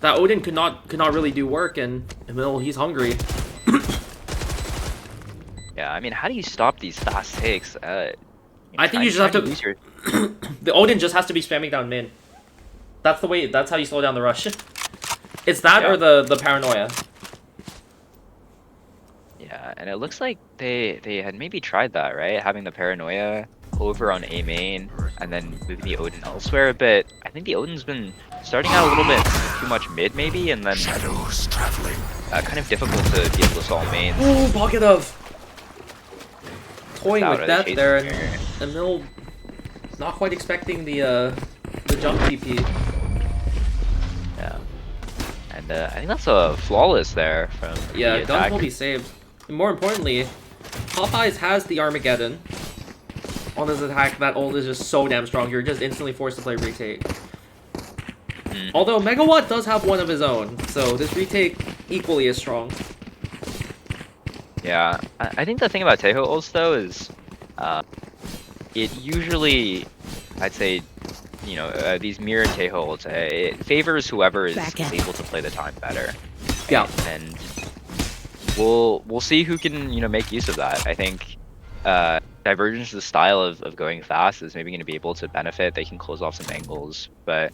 That Odin could not really do work, and Emil, he's hungry. Yeah, I mean, how do you stop these fast takes? I think you just have to. The Odin just has to be spamming down mid. That's the way. That's how you slow down the rush. It's that or the paranoia. Yeah, and it looks like they had maybe tried that, right? Having the paranoia over on A main and then moving the Odin elsewhere, but I think the Odin's been starting out a little bit too much mid maybe, and then Shadows traveling. kind of difficult to be able to solve mains. Ooh, pocket of toying Out with of death the there, chasing here. and Emil not quite expecting the jump TP. Yeah, and I think that's a flawless there from Yeah, the guns attack. will be saved. And more importantly, Popeyes has the Armageddon on his attack. That ult is just so damn strong. You're just instantly forced to play retake. Although Megawatt does have one of his own, so this retake equally as strong. Yeah, I think the thing about Teho ults though is, it usually, I'd say, these mirror Teho ults, it favors whoever is able to play the time better. Yeah. And we'll see who can make use of that. I think Divergence's style of going fast is maybe going to be able to benefit. They can close off some angles, but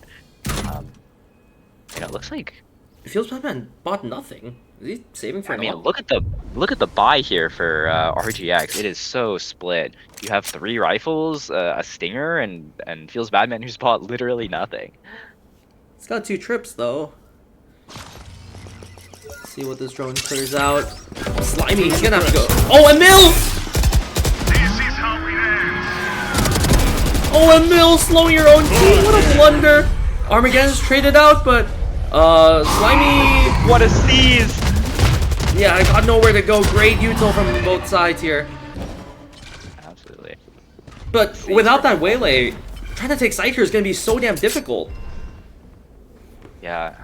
it looks like. It feels Batman bought nothing. Is he saving for? I mean, look at the buy here for RGX. It is so split. You have 3 rifles, a stinger, and feels Badman who's bought literally nothing. It's got 2 trips though. Let's see what this drone clears out. Slimy, he's gonna have to go. Oh, Emil! Oh, Emil, slowing your own team. What a blunder! Armageddon's traded out, but Slimy. What a seize! Yeah, I got nowhere to go. Great util from both sides here. Absolutely. But without that waylay, trying to take site here is going to be so damn difficult. Yeah.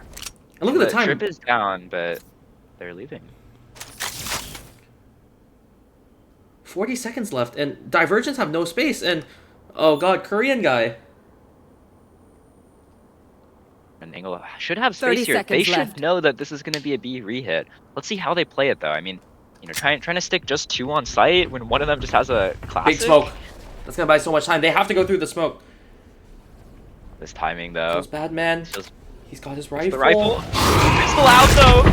And look at the time. Trip is down, but they're leaving. 40 seconds left, and Divergence have no space, and oh god, Korean guy. And Angle should have 30 space here. They seconds should left. know that this is going to be a B rehit. Let's see how they play it though. I mean, trying to stick just 2 on site when one of them just has a classic. Big smoke. That's going to buy so much time. They have to go through the smoke. This timing though. Feels bad, man. Feels He's got his rifle. the rifle. It's still out though.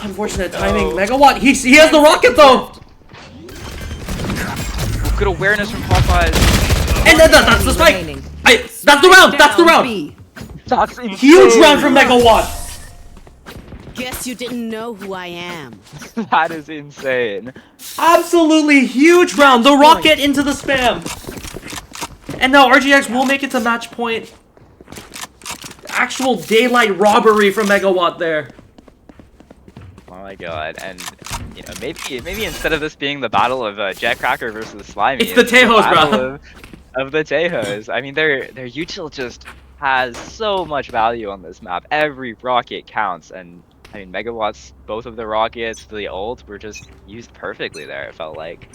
Unfortunate timing. Megawatt. He has the rocket though. Good awareness from Popeyes. And that's the spike. Remaining. That's the round. That's the round. B. That's insane. Huge round from Megawatt. Guess you didn't know who I am. That is insane. Absolutely huge round. The rocket into the spam. And now RGX will make it to match point. Actual daylight robbery from Megawatt there. Oh my god! And maybe instead of this being the battle of Jetcracker versus Slimy, It's the Tejos, bro. Of the Tejos. I mean, their util just has so much value on this map. Every rocket counts, and I mean, Megawatt's both of the rockets, the ult, were just used perfectly there. It felt like.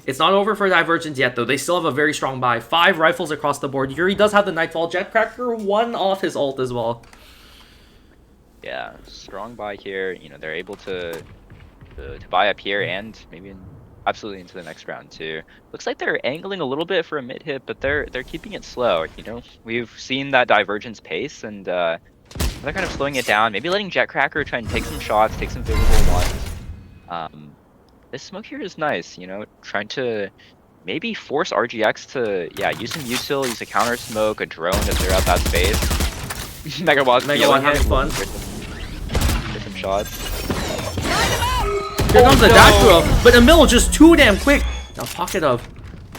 It's not over for Divergence yet, though. They still have a very strong buy. 5 rifles across the board. Yuri does have the Nightfall. Jetcracker 1 off his ult as well. Yeah, strong buy here. They're able to buy up here and maybe absolutely into the next round too. Looks like they're angling a little bit for a mid hit, but they're keeping it slow. We've seen that Divergence pace, and they're kind of slowing it down. Maybe letting Jetcracker try and take some shots, take some favorable ones. This smoke here is nice. Trying to maybe force RGX to use some util, use a counter smoke, a drone to clear out that space. Megawatt having fun. Get some shots. Here comes the dash throw, but Emil just too damn quick. Now pocket of.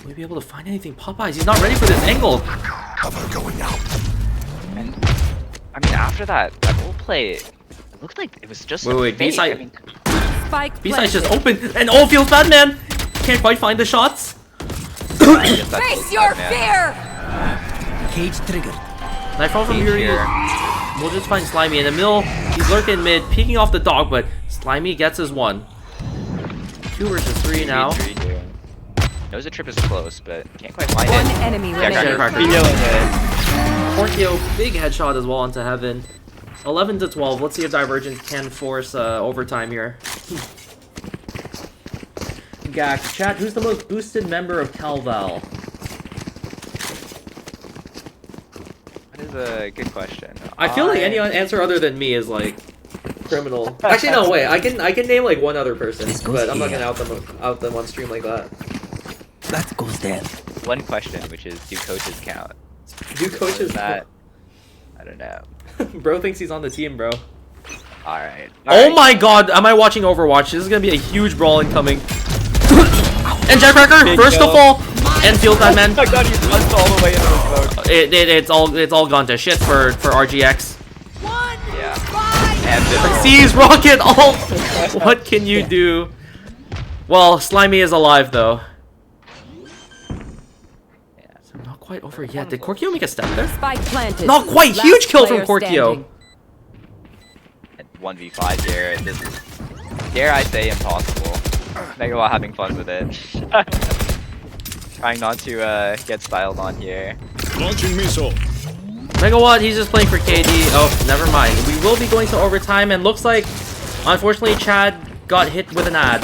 Will he be able to find anything? Popeyes, he's not ready for this angle. Cover going out. And I mean, after that whole play, it looked like it was just Wait, fake. B-side. I mean, Spike B-side's just planted. open, and oh, feels bad, man. Can't quite find the shots. I guess that Face feels your bad, man. fear! Cage triggered. Nice roll from Cage Yuri. here. We'll just find Slimy in the middle. He's lurking mid, peeking off the dog, but Slimy gets his one. 2 versus 3 now. 3v3 here. Knows the trip is close, but can't quite find One it. enemy Jack remaining. Cracker feeling it. Porkio, big headshot as well onto Heaven. 11 to 12. Let's see if Divergence can force overtime here. Gak, chat, who's the most boosted member of CalVal? That is a good question. I feel like any answer other than me is like criminal. Actually, no, wait. I can name like one other person, This goes but I'm not here. gonna out them on stream like that. That goes there. One question, which is, do coaches count? Do coaches That I don't know. Bro thinks he's on the team, bro. All right. Oh my god, am I watching Overwatch? This is gonna be a huge brawl incoming. And Jackcracker, Big first to kill. fall, and feels that man. Oh my god, he runs all the way into the smoke. It's all gone to shit for RGX. Yeah. And this Seize rocket ult. What can you do? Well, Slimy is alive though. Yeah. So not quite over yet. Did Korkio make a step there? Spike planted. Not quite. Last Huge kill from player Korkio. standing. 1v5 here. This is, dare I say, impossible. Megawatt having fun with it. Trying not to get styled on here. Launching missile. Megawatt, he's just playing for KD. Oh, never mind. We will be going to overtime, and looks like, unfortunately, Chad got hit with an ad.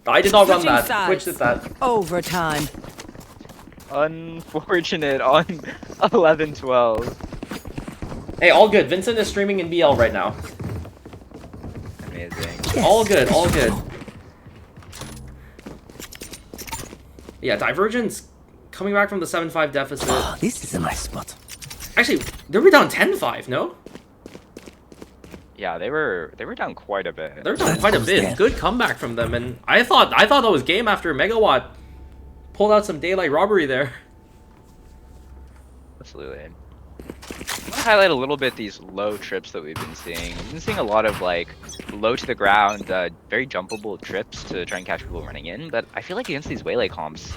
I did not run Switching that. sides. Twitch did that. Overtime. Unfortunate on 11-12. Hey, all good. Vincent is streaming in BL right now. Amazing. All good, all good. Yeah, Divergence coming back from the 7-5 deficit. Oh, this is a nice spot. Actually, they were down 10-5, no? Yeah, they were down quite a bit. They're down quite a bit. Good comeback from them, and I thought that was game after Megawatt pulled out some daylight robbery there. Absolutely. I want to highlight a little bit these low trips that we've been seeing. We've been seeing a lot of like low to the ground, very jumpable trips to try and catch people running in. But I feel like against these Waylay comps,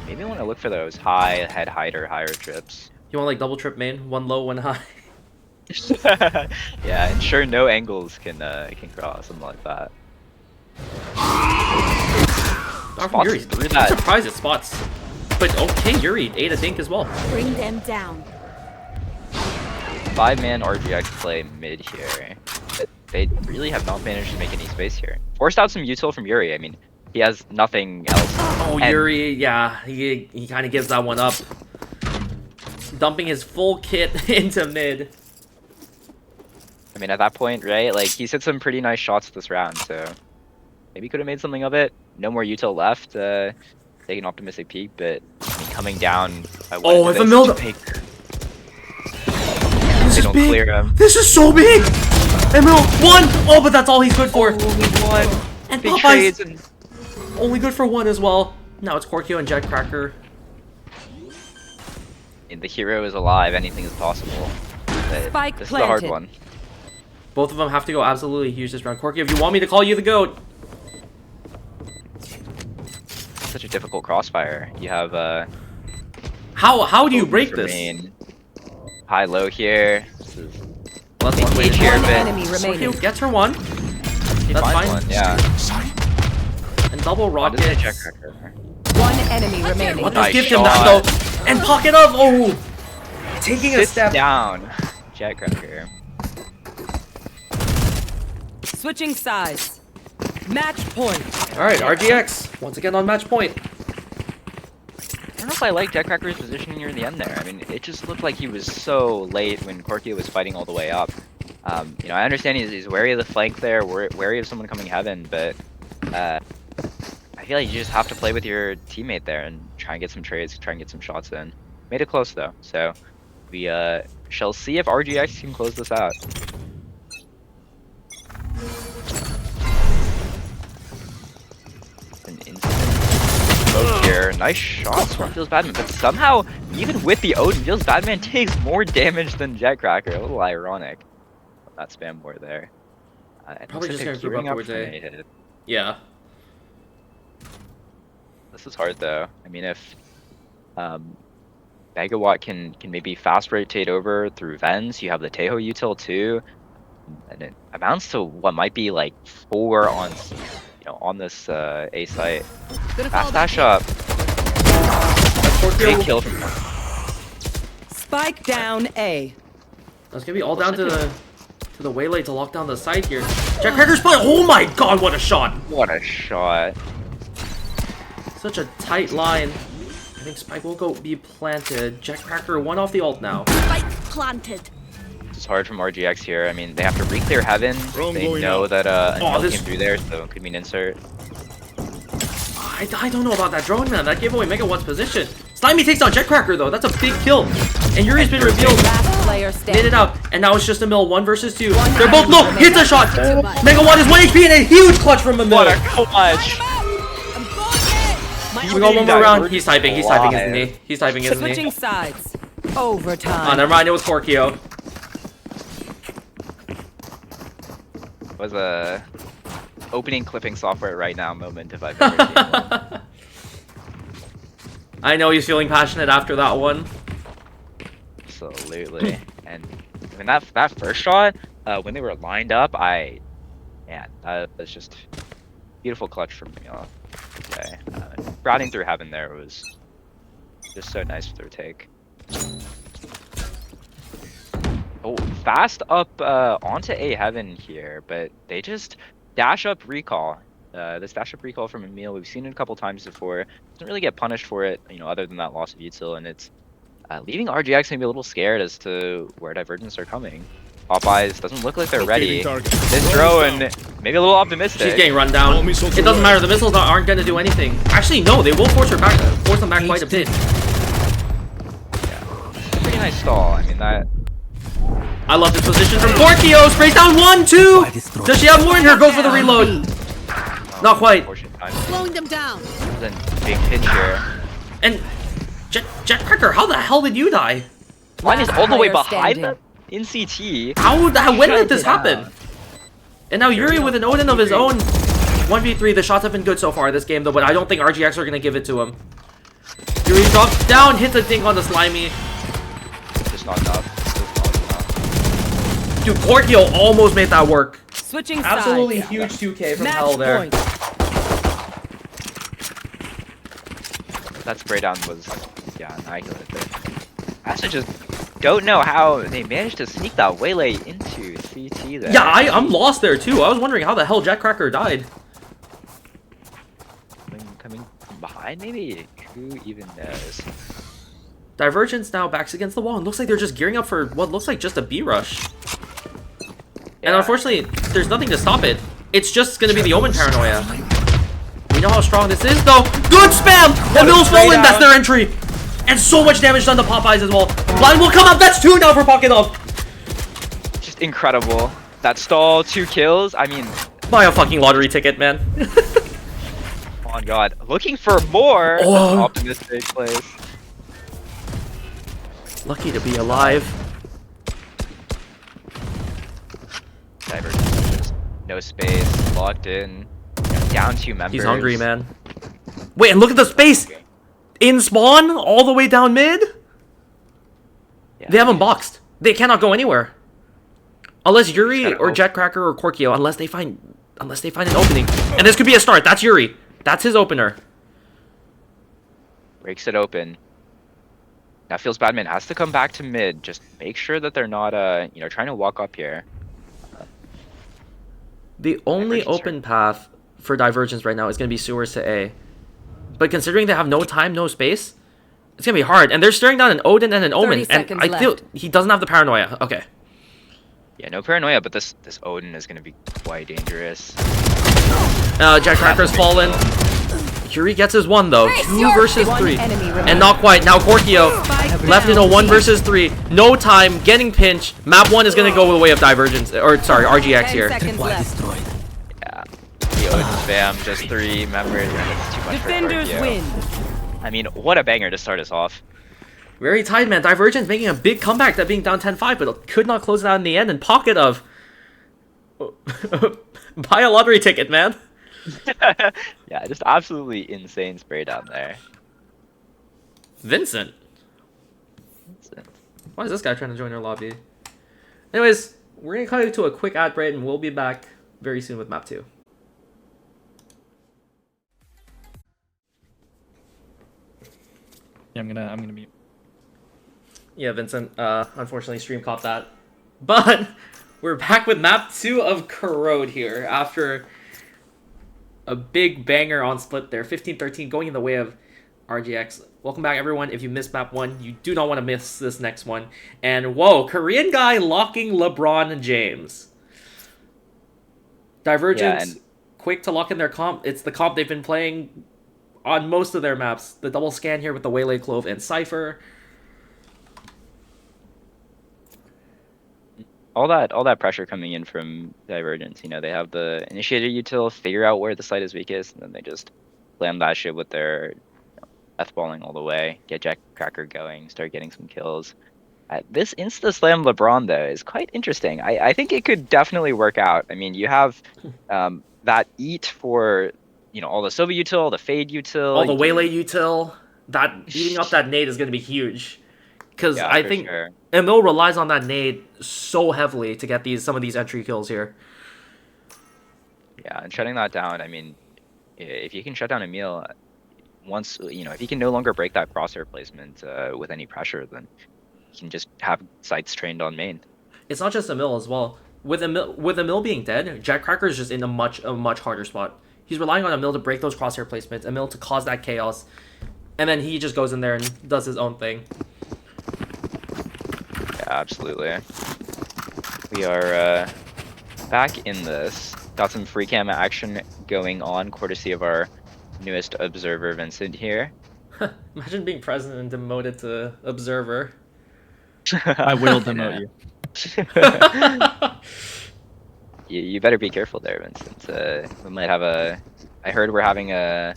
maybe I want to look for those high head height or higher trips. You want like double trip main, one low, one high. Yeah, ensure no angles can cross, something like that. From Yuri. through I'm that. surprised it spots. But okay, Yuri, 8 I think as well. Bring them down. 5-man RGX play mid here. But they really have not managed to make any space here. Forced out some util from Yuri. I mean, he has nothing else. Oh, And- Yuri, yeah, he kind of gives that one up. Dumping his full kit into mid. I mean, at that point, right? Like, he's hit some pretty nice shots this round, so maybe could have made something of it. No more util left. Take an optimistic peek, but I mean, coming down. Oh, if Emil... This They is don't big. clear him. This is so big. Emil, 1. Oh, but that's all he's good for. Only one. And Big Popeye's trades and only good for 1 as well. Now it's Korkio and Jackcracker. the hero is alive. Anything is possible. But Spike this is a hard planted. one. Both of them have to go absolutely huge this round. Korkio, if you want me to call you the GOAT. Such a difficult crossfire. You have How do you break this? remain high low here. This is Let's big wait cage here, One but enemy remaining. Korkio gets her 1. he that's finds fine. one. Yeah. And double Oh, rocket. this is a Jackcracker. One enemy remaining. What Nice does gift him that shot. though? And pocket of. Oh, taking a Sits step. down. Jackcracker. Switching sides. Match point. All right, RGX once again on match point. I don't know if I like Jackcracker's positioning near the end there. I mean, it just looked like he was so late when Korkio was fighting all the way up. You know, I understand he's wary of the flank there, wary of someone coming heaven, but I feel like you just have to play with your teammate there and try and get some trades, try and get some shots in. Made it close though, so we shall see if RGX can close this out. An instant smoke here. Nice shots from Feels Badman, but somehow, even with the Odin, Feels Badman takes more damage than Jackcracker. A little ironic. that spam war there. And Probably looks just like gonna they're group up gearing up towards for A. an A hit. Yeah. This is hard though. I mean, if Megawatt can maybe fast rotate over through vents, you have the Teho util too, and it amounts to what might be like 4 on on this A site. Fast dash up. Big kill from Spike down A. That's gonna be all down to the waylay to lock down the side here. Jack Cracker's play. Oh my god, what a shot! What a shot. Such a tight line. I think Spike will be planted. Jack Cracker one off the ult now. Spike planted. It's hard from RGX here. I mean, they have to re-clear heaven. Drone They going know out. that a nail this- came through there, so it could be an insert. I don't know about that drone, man. That gave away Megawatt's position. Slimy takes down Jet Cracker though. That's a big kill. And Yuri's been revealed. Last player Made standing. it out, and now it's just a mill. 1 versus 2. One They're both enemy low. remaining. Hits a shot. Too much. Megawatt is 1 HP and a huge clutch from a mill. What a clutch! I'm going in. We got one more round. Divergence He's typing. He's typing, isn't alive. he? He's typing, isn't Switching he? sides. Oh, Overtime. never mind. It was Korkio. Was a opening clipping software right now moment if I've ever seen one. I know he's feeling passionate after that one. Absolutely. And I mean that first shot, when they were lined up, man, that was just beautiful clutch from Mila. Okay. Routing through heaven there was just so nice with their take. Oh, fast up onto A heaven here, but they just dash up recall. This dash up recall from Emil, we've seen it a couple times before. Doesn't really get punished for it, other than that loss of util, and it's leaving RGX maybe a little scared as to where Divergence are coming. Popeyes doesn't look like they're ready. This drone, maybe a little optimistic. She's getting run down. It doesn't matter. The missiles aren't going to do anything. Actually, no. They will force them back quite a bit. Pretty nice stall. I mean that. I love this position from Korkio. Sprays down 1, 2. Does she have more in her? Goes for the reload. Not quite. Unfortunate time. Slowing them down. Then big pitch here. And Jet Cracker, how the hell did you die? Line is all the way player behind standing. them in CT. When did this happen? And now Yuri with an Odin of his own. 1v3. The shots have been good so far this game, though, but I don't think RGX are going to give it to him. Yuri drops down, hits a dink on the Slimy. Just not enough. Just not enough. Dude, Korkio almost made that work. Switching Absolutely sides. huge 2K from Match hell there. point. That spray down was, annihilated. I also just don't know how they managed to sneak that waylay into CT there. Yeah, I'm lost there too. I was wondering how the hell Jet Cracker died. Coming from behind, maybe? Who even knows? Divergence now backs against the wall and looks like they're just gearing up for what looks like just a B rush. And Yeah. unfortunately, there's nothing to stop it. It's just gonna be the Omen paranoia. We know how strong this is though. Good spam! The mill's fallen, that's their entry! And so much damage done to Popeyes as well. Blind will come up, that's 2 now for Pocketov! Just incredible. That stall, 2 kills. I mean, Buy a fucking lottery ticket, man. oh my god. Looking for more. Oh. That's an optimistic place. Lucky to be alive. Divergence, just no space, locked in, down 2 members. He's hungry, man. Wait, and look at the space! In spawn, all the way down mid? Yeah, They have him boxed. They cannot go anywhere. Unless Yuri Gotta or hope. Jet Cracker or Korkio, unless they find an opening. And this could be a start. That's Yuri. That's his opener. Breaks it open. Now feels Badman has to come back to mid. Just make sure that they're not, trying to walk up here. The only Divergence open path for Divergence right now is going to be sewers to A. But considering they have no time, no space, it's going to be hard. And they're staring down an Odin and an Omen. 30 And seconds I feel left. he doesn't have the paranoia. Okay. Yeah, no paranoia, but this Odin is going to be quite dangerous. Jet Cracker's fallen. Yuri gets his 1 though. 2 versus One 3. enemy remaining. And not quite. Now Korkio Spike left in a down 1 B. versus 3. No time. Getting pinched. Map 1 is going to go the way of Divergence. Or, sorry, RGX 10 here. seconds Why left. destroyed? Yeah. The Odin spam, just 3 members. That's too much for Defenders Korkio. win. I mean, what a banger to start us off. Very tight, man. Divergence making a big comeback, that being down 10-5, but could not close it out in the end. And Pocket of Buy a lottery ticket, man. Yeah, just absolutely insane spray down there. Vincent. Why is this guy trying to join our lobby? Anyways, we're gonna cut to a quick ad break, and we'll be back very soon with map 2. Yeah, I'm gonna mute. Yeah, Vincent. Unfortunately, stream caught that, but we're back with map 2 of Corrode here after a big banger on split there. 15-13 going in the way of RGX. Welcome back, everyone. If you missed map 1, you do not want to miss this next one. And whoa, Korean guy locking LeBron James. Divergence, quick to lock in their comp. It's the comp they've been playing on most of their maps. The double scan here with the Waylay Clove and Cypher. All that pressure coming in from Divergence. You know, they have the initiator util, figure out where the site is weakest, and then they just slam that shit with their F-balling all the way, get Jackcracker going, start getting some kills. This insta-slam LeBron, though, is quite interesting. I think it could definitely work out. I mean, you have that eat for, you know, all the Sova util, the Fade util. All the Waylay util. That eating up that nade is going to be huge. Because Yeah, I for think sure. Emil relies on that nade so heavily to get some of these entry kills here. Yeah, and shutting that down, I mean, if you can shut down Emil, once, you know, if he can no longer break that crosshair placement with any pressure, then you can just have sights trained on main. It's not just Emil as well. With Emil being dead, Jackcracker is just in a much harder spot. He's relying on Emil to break those crosshair placements, Emil to cause that chaos, and then he just goes in there and does his own thing. Yeah, absolutely. We are back in this. Got some free cam action going on, courtesy of our newest observer, Vincent, here. Imagine being president and demoted to observer. I will demote you. You better be careful there, Vincent. We might have I heard we're having a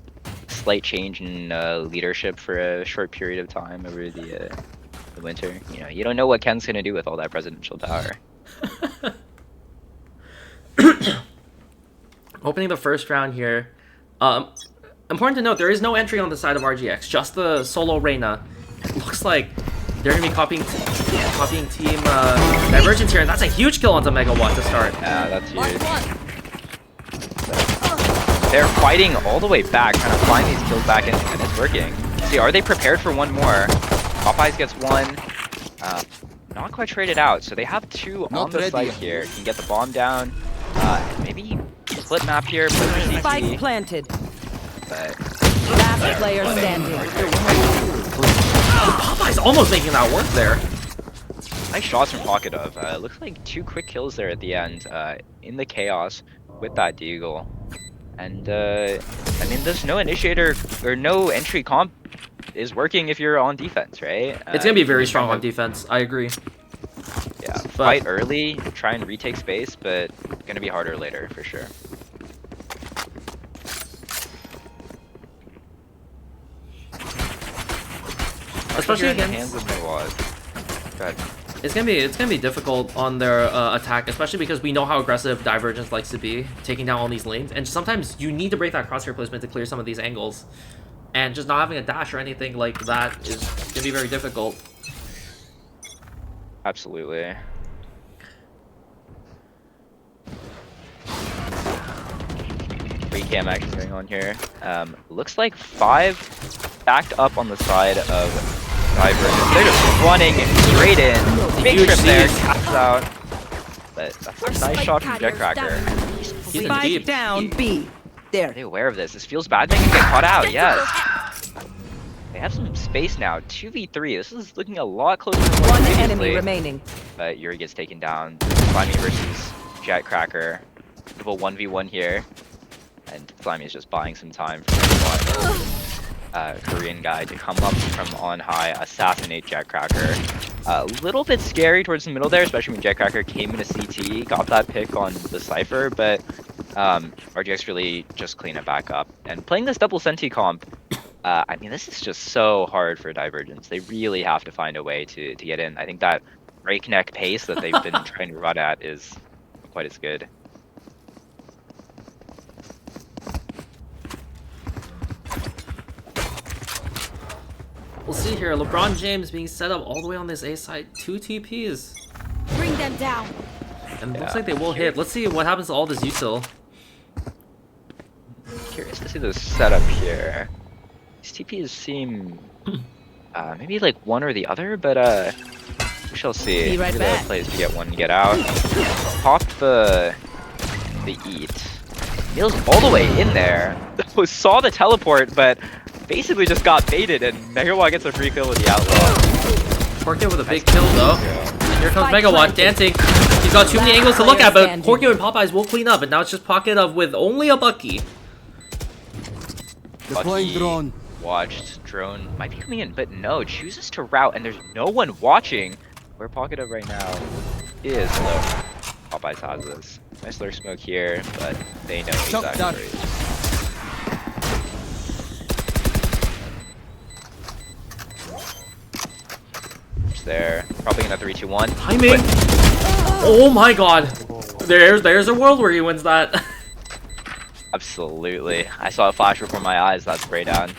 slight change in leadership for a short period of time over the winter. You know, you don't know what Ken's gonna do with all that presidential power. Opening the first round here. Important to note, there is no entry on the side of RGX, just the solo Reyna. It looks like they're going to be copying team Divergence here, and that's a huge kill onto Megawatt to start. Yeah, that's huge. They're fighting all the way back, trying to find these kills back in, and it's working. See, are they prepared for one more? Popeyes gets one. Not quite traded out, so they have two on the site here. Can get the bomb down. Maybe split map here. Spike planted. But Last player standing. Popeye's almost making that work there. nice shots from Pocketov. Looks like 2 quick kills there at the end in the chaos with that deagle. And I mean, there's no initiator or no entry comp is working if you're on defense, right? It's gonna be very strong on defense. I agree. Yeah, fight early, try and retake space, but gonna be harder later for sure. Especially in the against hands of Milwaukee. Go ahead. It's gonna be difficult on their attack, especially because we know how aggressive Divergence likes to be, taking down all these lanes, and sometimes you need to break that crosshair placement to clear some of these angles, and just not having a dash or anything like that is gonna be very difficult. Absolutely. Free cam action going on here. Looks like 5 backed up on the side of Divergence. They're just running straight in. Big trip there, caps out. But that's a nice shot from Jetcracker. He's in Spike deep. down B. Are There. they aware of this? This feels bad. They can get caught out, yes. They have some space now. 2v3. This is looking a lot closer than what One previously. enemy remaining. But Yuri gets taken down. Slimy versus Jetcracker. Double 1v1 here. And Slimy is just buying some time for the Korean guy to come up from on high, assassinate Jetcracker. A little bit scary towards the middle there, especially when Jetcracker came into CT, got that pick on the Cypher, but RGX really just clean it back up. And playing this double Senti comp, I mean, this is just so hard for Divergence. They really have to find a way to get in. I think that breakneck pace that they've been trying to run at is quite as good. We'll see here. LeBron James being set up all the way on this A side. 2 TPs. Bring them down. And it looks like they will hit. Let's see what happens to all this util. Curious to see the setup here. These TPs seem maybe like one or the other, but we shall see. Be right Maybe back. the plays to get one, get out. Pop the eat. Neil's all the way in there. Saw the teleport, but basically just got baited, and Megawatt gets a free kill with the outlaw. Porkio with a big kill though. And here comes Spike Megawatt planted. dancing. He's got too many angles to look at, but Standing. Porkio and Popeyes will clean up, and now it's just pocket of with only a Bucky. Deploying Bucky drone. watched drone might be coming in, but no, chooses to route, and there's no one watching. Where pocket of right now is low. Popeyes has this. Nice lurk smoke here, but they know Shot down. exactly. There, probably gonna 3-2-1. Timing. Oh my god. There's a world where he wins that. Absolutely. I saw a flash before my eyes, that spray down.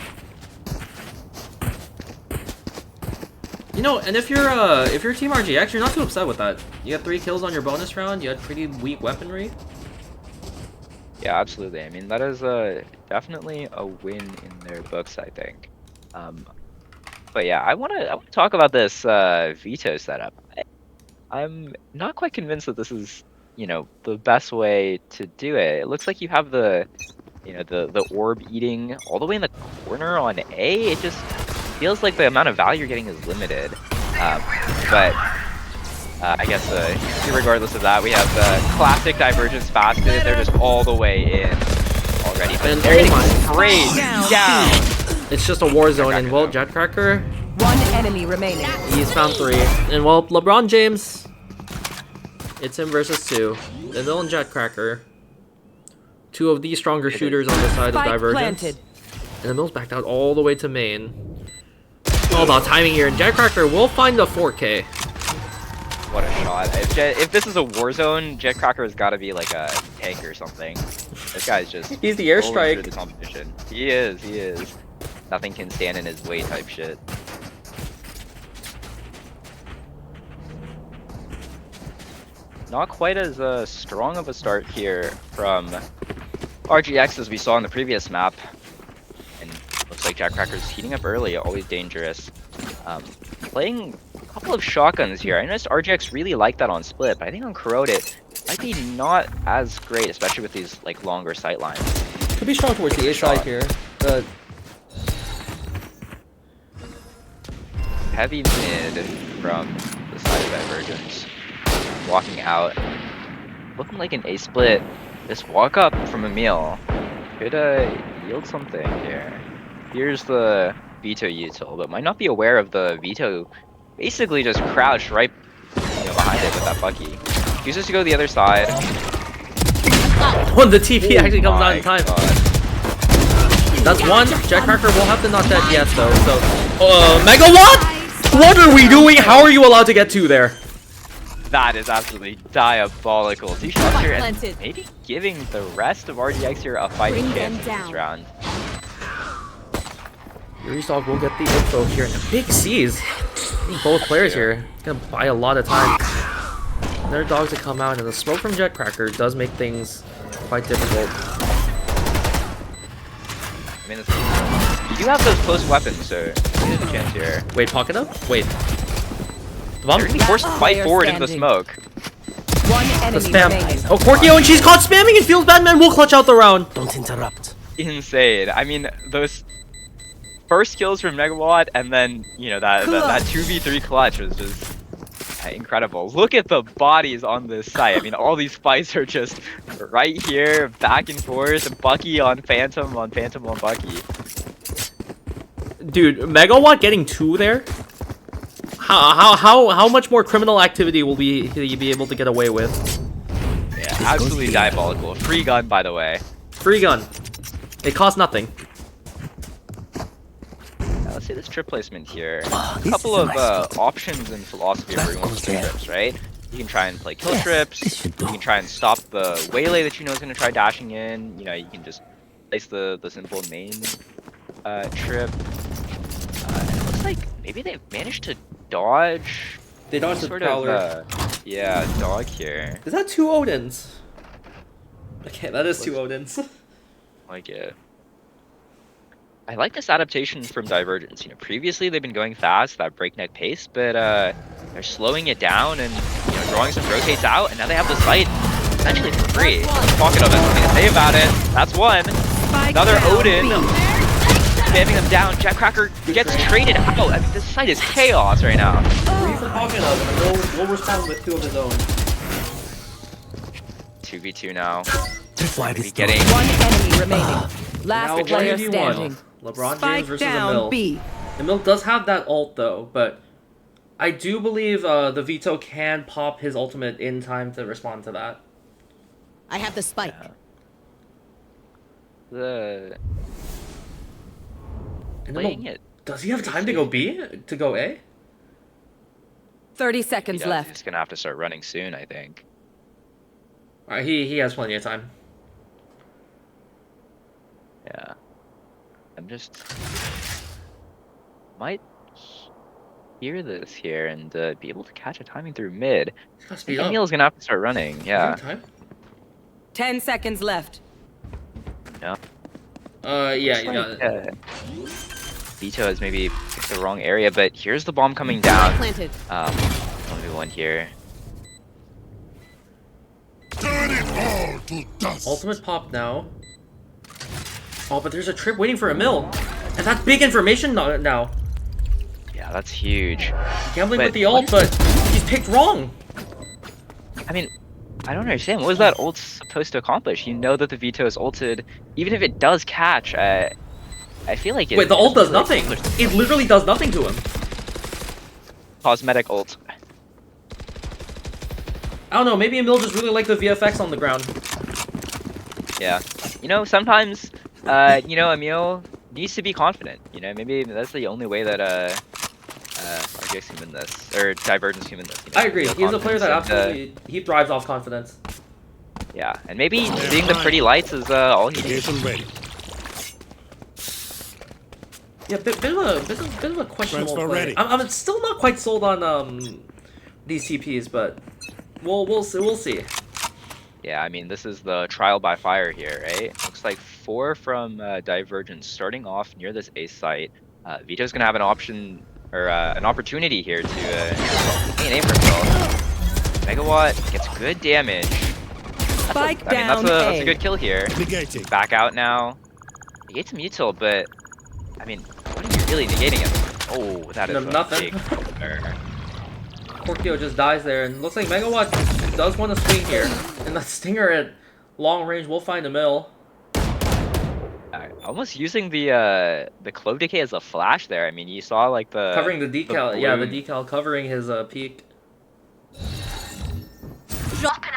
You know, and if you're Team RGX, you're not too upset with that. You got 3 kills on your bonus round. You had pretty weak weaponry. Yeah, absolutely. I mean, that is definitely a win in their books, I think. But yeah, I wanna talk about this veto setup. I'm not quite convinced that this is, you know, the best way to do it. It looks like you have the, you know, the orb eating all the way in the corner on A. It just feels like the amount of value you're getting is limited. But I guess regardless of that, we have the classic Divergence fasted. They're just all the way in already. But And they're getting oh sprayed down. It's just a war zone, and well, Jetcracker, One enemy remaining. he's found 3. And well, LeBron James, it's him versus 2. The villain Jetcracker, 2 of the stronger shooters on the side of Spike Divergence. planted. And the mill's backed out all the way to main. All about timing here, and Jetcracker will find the 4K. What a shot. If this is a war zone, Jetcracker has got to be like a tank or something. This guy's just He's the rolling airstrike. through the competition. He is. Nothing can stand in his way type shit. Not quite as strong of a start here from RGX as we saw in the previous map. And looks like Jetcracker's heating up early, always dangerous. Playing a couple of shotguns here. I noticed RGX really liked that on split, but I think on Corroded it might be not as great, especially with these like longer sight lines. Could be strong towards the A side here. Heavy mid from the side of Divergence. Walking out. Looking like an A split. This walk up from Emil could yield something here. Here's the veto util, but might not be aware of the veto basically just crouched right behind it with that Bucky. Chooses to go the other side. When the TP actually comes out in My time. God. That's one. Jetcracker will have to knock that yet though. So, Megawatt? What are we doing? How are you allowed to get 2 there? That is absolutely diabolical. 2 shots here and Planted. maybe giving the rest of RGX here a fighting Bring chance them in this down. round. Restock will get the info here. And big C's. Both players here. It's gonna buy a lot of time. Their dogs to come out, and the smoke from Jetcracker does make things quite difficult. I mean, you do have those close weapons, so there's a chance here. Wait, pocket up? Wait. The bomb? They're gonna be forced to fight Player forward into the standing. smoke. One The enemy spam. remaining. Oh, Porkio, and she's caught spamming, and feels Batman will clutch out the round. Don't interrupt. Insane. I mean, those first kills from Megawatt, and then, you know, that 2v3 clutch was just incredible. Look at the bodies on this site. I mean, all these fights are just right here, back and forth, Bucky on Phantom on Bucky. Dude, Megawatt getting 2 there? How much more criminal activity will he be able to get away with? Yeah, absolutely diabolical. Free gun, by the way. Free gun. It costs nothing. Now, let's see this trip placement here. A this couple is a of nice spot. options in philosophy of That where you want to goes play there. trips, right? You can try and play kill Yes, trips. this should You do. can try and stop the waylay that you know is going to try dashing in. You know, you can just place the simple main trip. And it looks like maybe they've managed to dodge. They dodged the Sort Prowler. of, yeah, dog here. Is that 2 Odins? Okay, that is 2 Odins. Like it. I like this adaptation from Divergence. You know, previously they've been going fast, that breakneck pace, but they're slowing it down and drawing some rotates out, and now they have the sight essentially for free. Pocket of it, something to say about it. That's one. Another Odin, spamming them down. Jetcracker gets traded out. I mean, this site is chaos right now. 3 for Pocket of, and will respond with 2 of his own. 2v2 now. Slide is Getting One enemy remaining. Now Last player 1v1. standing. LeBron James Spike versus down Emil. B. Emil does have that ult though, but I do believe the Vito can pop his ultimate in time to respond to that. I have the spike. the And playing Emil, it. does he have time to go B? To go A? 30 seconds Yeah, left. he's gonna have to start running soon, I think. Alright, he has plenty of time. Yeah. I'm just might hear this here and be able to catch a timing through mid. He's got speed up. Emil's gonna have to start running. Does Yeah. he have time? 10 seconds left. No. Yeah, you got it. Vito has maybe picked the wrong area, but here's the bomb coming down. Planted. 1v1 here. Turn it all to dust. Ultimate pop now. Oh, but there's a trip waiting for Emil. And that's big information now. Yeah, that's huge. Gambling But with the ult, but he's picked wrong. I mean, I don't understand. What was that ult supposed to accomplish? You know that the Vito is ulted. Even if it does catch, I feel like it... Wait, the ult does really nothing. accomplished It literally does nothing to him. Cosmetic ult. I don't know, maybe Emil just really liked the VFX on the ground. Yeah. You know, sometimes, Emil needs to be confident. You know, maybe that's the only way that, RGX can win this. Or Divergence can win this. You know, I agree, feel he's a player that confidence and, absolutely, he thrives off confidence. yeah, and maybe seeing the pretty lights is all he needs. Application ready. Yeah, bit of a questionable Transfer play. ready. I'm still not quite sold on these CPs, but we'll see. Yeah, I mean, this is the trial by fire here, right? Looks like 4 from Divergence starting off near this A site. Vito's gonna have an option or an opportunity here to gain aim for himself. Megawatt gets good damage. Spike That's down a A. good kill here. Negating. Back out now. Negates some util, but I mean, what are you really negating it? Oh, that is Nothing. a big error. Porkio just dies there, and looks like Megawatt does want to swing here. And that Stinger at long range will find Emil. Almost using the Clove Decay as a flash there. I mean, you saw like the... Covering the decal, the bloom. decal covering his peak.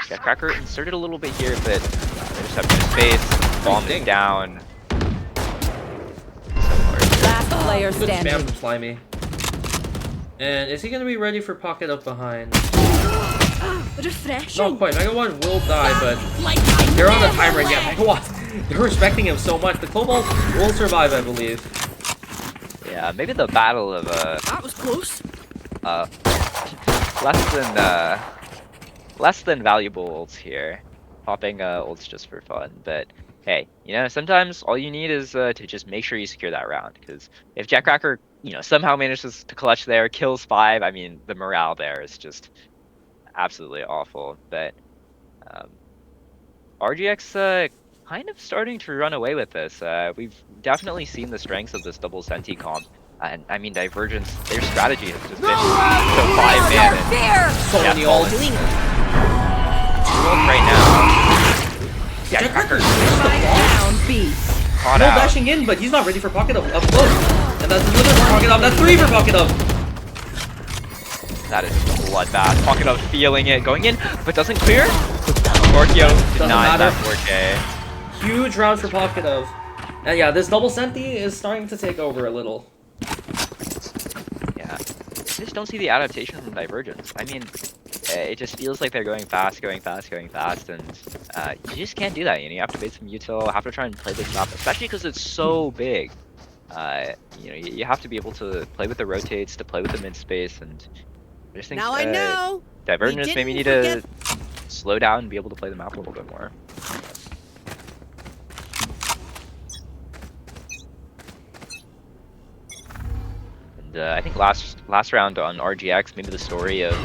Jetcracker inserted a little bit here, but they just have no space. Bombing down. Last player Good spam standing. from Slimy. And is he going to be ready for pocket up behind? Refreshing. Not quite. Megawatt will die, but Like they're on the timer. Yeah, Megawatt. They're respecting him so much. The Cobalt will survive, I believe. Yeah, maybe the battle of That was close. less than valuable ults here. Popping ults just for fun, but hey, you know, sometimes all you need is to just make sure you secure that round. Because if Jetcracker, somehow manages to clutch there, kills 5, I mean, the morale there is just absolutely awful. But RGX kind of starting to run away with this. We've definitely seen the strengths of this double Senti comp. And I mean, Divergence, their strategy has just been so 5-man. And So many ults. right now. Jetcracker Spike down B. caught No out. dashing in, but he's not ready for pocket up close. And that's another for pocket up. That's 3 for pocket up. That is a bloodbath. Pocket up feeling it, going in, but doesn't clear. Scorpio denies matter. that 4K. Huge round for pocket of. And yeah, this double Senti is starting to take over a little. Yeah. I just don't see the adaptation from Divergence. I mean, it just feels like they're going fast, and you just can't do that. You have to bait some util, have to try and play this map, especially because it's so big. You know, you have to be able to play with the rotates, to play with the mid space, and I just think Now I know. Divergence maybe need to slow down and be able to play the map a little bit more. And I think last round on RGX, maybe the story of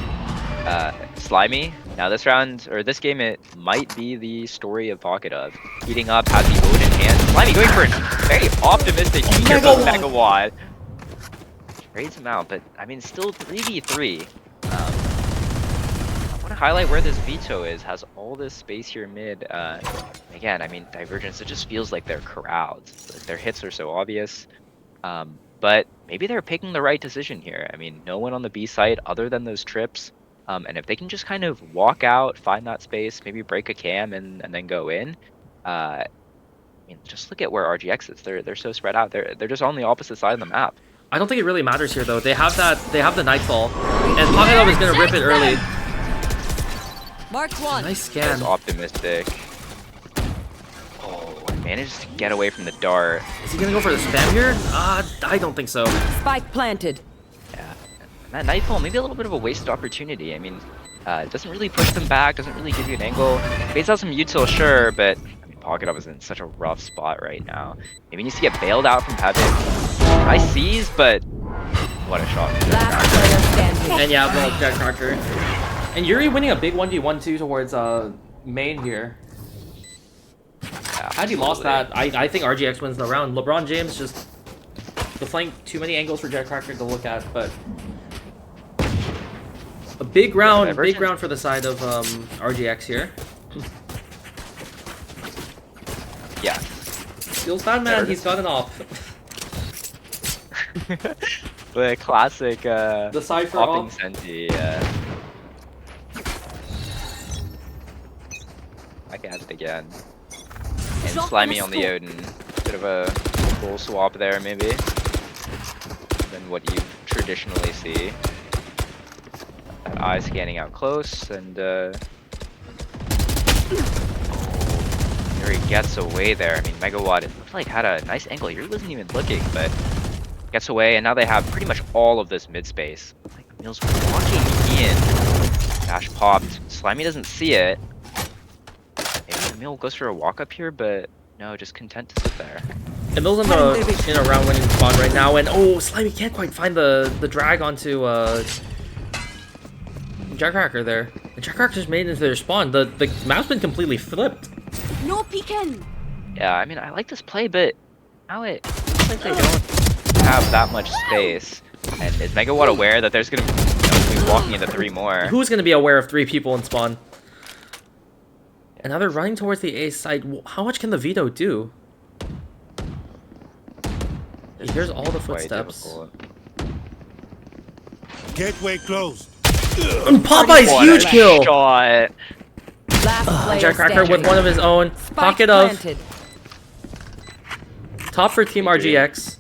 Slimy. Now this round, or this game, it might be the story of Pocket of heating up, has the ult in hand. Slimy going for a very optimistic use of Mega Wad. Trades him out, but I mean, still 3v3. I want to highlight where this veto is. Has all this space here mid. Again, I mean, Divergence, it just feels like they're corralled. Like, their hits are so obvious. But maybe they're picking the right decision here. I mean, no one on the B site other than those trips. And if they can just kind of walk out, find that space, maybe break a cam and then go in. I mean, just look at where RGX is. They're so spread out. They're just on the opposite side of the map. I don't think it really matters here though. They have the Nightfall, and Pocket Love is gonna rip it early. Mark one. Nice scan. Optimistic. Oh, managed to get away from the dart. Is he gonna go for the spam here? I don't think so. Spike planted. Yeah, and that Nightfall, maybe a little bit of a wasted opportunity. I mean, it doesn't really push them back, doesn't really give you an angle. Baits out some util, sure, but I mean, Pocket Up is in such a rough spot right now. Maybe needs to get bailed out from Heaven. Nice sees, but what a shot. Last player standing. And yeah, well, Jack Crocker. And Yuri winning a big 1v1-2 towards main here. Yeah, Had he lost that, I think RGX wins the round. LeBron James just flank too many angles for Jack Crocker to look at, but a big round for the side of RGX here. Yeah. Feels bad, man. He's got an off. The classic The Cypher hopping off. Senti, I can have it again. And Slimy on the Odin. Bit of a full swap there, maybe. Than what you traditionally see. That eye scanning out close, and there he gets away there. I mean, Megawatt, it looked like had a nice angle. He wasn't even looking, but gets away, and now they have pretty much all of this mid space. Like, Emil's walking in. Dash popped. Slimy doesn't see it. Maybe Emil goes for a walk up here, but no, just content to sit there. Emil's in a round winning spot right now, and oh, Slimy can't quite find the drag onto Jackcracker there. And Jackcracker just made it into their spawn. The map's been completely flipped. No peeking. Yeah, I mean, I like this play, but now it looks like they don't have that much space. And is Megawatt aware that there's gonna be walking into 3 more? Who's gonna be aware of 3 people in spawn? And now they're running towards the A side. How much can the veto do? He hears all the footsteps. Gateway closed. And Popeye's huge kill! Shot. Last player Jackcracker standing. with one of his own. Spike Pocket of planted. top for Team RGX.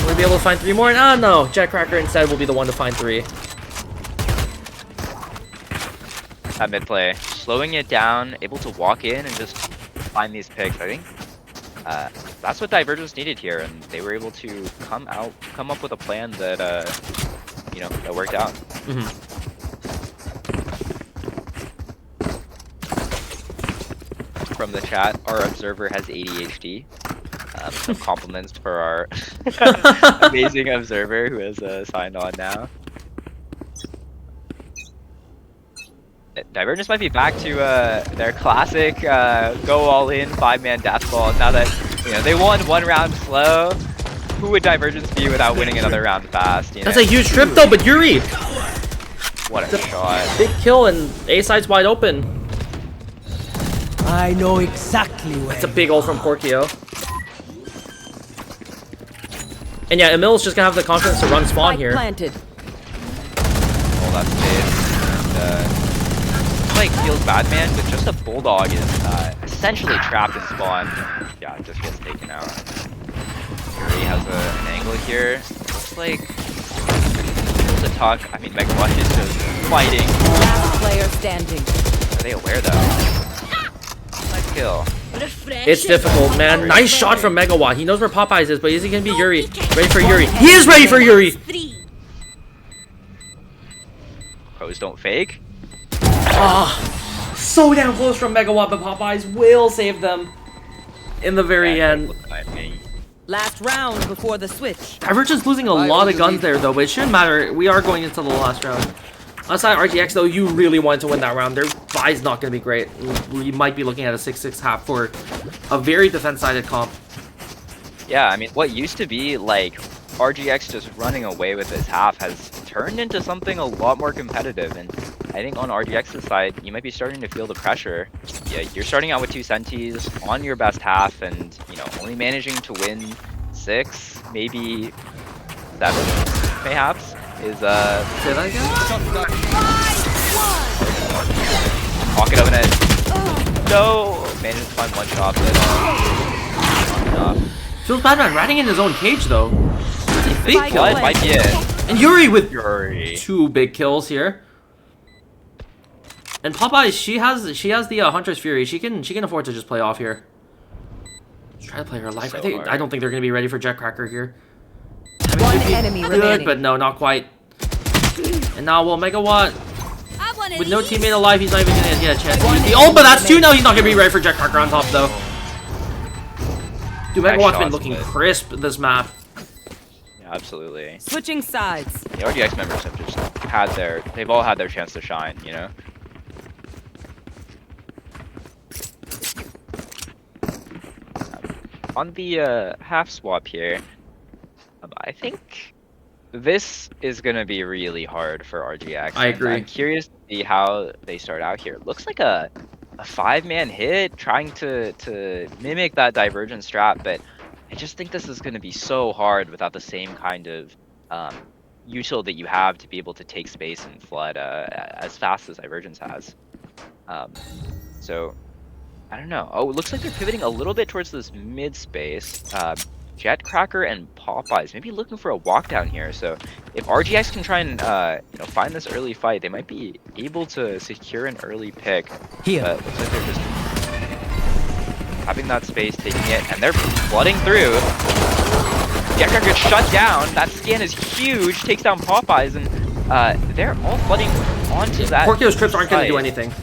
Will be able to find 3 more? Ah, no. Jackcracker instead will be the one to find 3. That mid play, slowing it down, able to walk in and just find these picks. I think that's what Divergence needed here, and they were able to come up with a plan that you know, that worked out. From the chat, our observer has ADHD. Some compliments for our amazing observer who has signed on now. Divergence might be back to their classic go all in 5-man deathball. Now that they won 1 round slow, who would Divergence be without winning another round fast? That's a huge trip though, but Yuri! What a shot. Big kill and A side's wide open. I know exactly where. It's a big ult from Porkio. And yeah, Emil's just gonna have the confidence to run spawn Spike here. planted. All that space. And, like feels bad, man, but just a bulldog is essentially trapped in spawn. Yeah, just gets taken out. Yuri has an angle here. Looks like it's a tuck. I mean, Megawatt is just fighting. Last player standing. Are they aware though? Nice kill. Refreshing. It's difficult, man. Nice shot from Megawatt. He knows where Popeyes is, but is he gonna be Yuri? Ready for Yuri. He is ready for Yuri! 3. Pros don't fake. So damn close from Megawatt, but Popeyes will save them in the very end. Last round before the switch. Divergence losing a lot of guns there, though, but it shouldn't matter. We are going into the last round. Outside RGX, though, you really wanted to win that round. Their buy's not going to be great. We might be looking at a 6-6 half for a very defense-sided comp. Yeah, I mean, what used to be like RGX just running away with his half has turned into something a lot more competitive, and I think on RGX's side, you might be starting to feel the pressure. Yeah, you're starting out with 2 centis on your best half, and you know, only managing to win 6, maybe 7, mayhaps, is Say that again? pocket of an edge. No, managed to find one shot, but not enough. Feels bad, man. Ratting in his own cage, though. That's a big kill. Blood might be it. And Yuri with Yuri. 2 big kills here. And Popeye, she has the Hunter's Fury. She can afford to just play off here. She's trying to play her life. So I don't think they're gonna be ready for Jetcracker here. One enemy Good, remaining. but no, not quite. And now, well, Megawatt with no teammate alive, he's not even gonna get a chance to use the ult, but that's 2 now. He's not gonna be ready for Jetcracker on top, though. Dude, Nice Megawatt's been shots, looking but- crisp this map. Yeah, absolutely. Switching sides. The RGX members have just they've all had their chance to shine, you know? On the half swap here, I think this is gonna be really hard for RGX. I and agree. I'm curious to see how they start out here. It looks like a 5-man hit trying to mimic that Divergence strat, but I just think this is gonna be so hard without the same kind of util that you have to be able to take space and flood as fast as Divergence has. So I don't know. Oh, it looks like they're pivoting a little bit towards this mid space. Jetcracker and Popeyes maybe looking for a walk down here. So if RGX can try and you know, find this early fight, they might be able to secure an early pick. Here. But looks like they're just having that space, taking it, and they're flooding through. Jetcracker gets shut down. That scan is huge. Takes down Popeyes, and they're all flooding onto that. Porkio's trips aren't gonna do site. anything.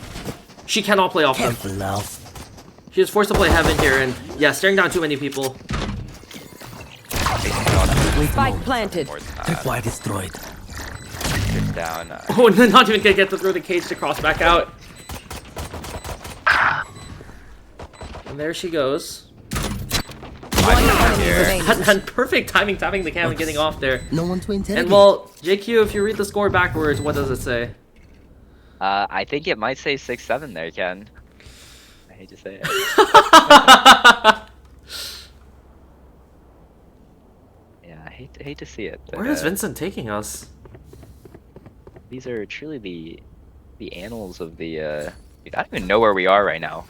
She cannot play off them. Careful now. She is forced to play Heaven here, and yeah, staring down too many people. Spike planted. Tripwire destroyed. Down. Oh, and not even gonna get through the cage to cross back out. And there she goes. One enemy remaining. And perfect timing, tapping the cam and getting off there. No one to interrogate. And well, JQ, if you read the score backwards, what does it say? I think it might say 6-7 there, Ken. I hate to say it. Yeah, I hate to see it. But, Where is Vincent taking us? these are truly the annals of the. Dude, I don't even know where we are right now.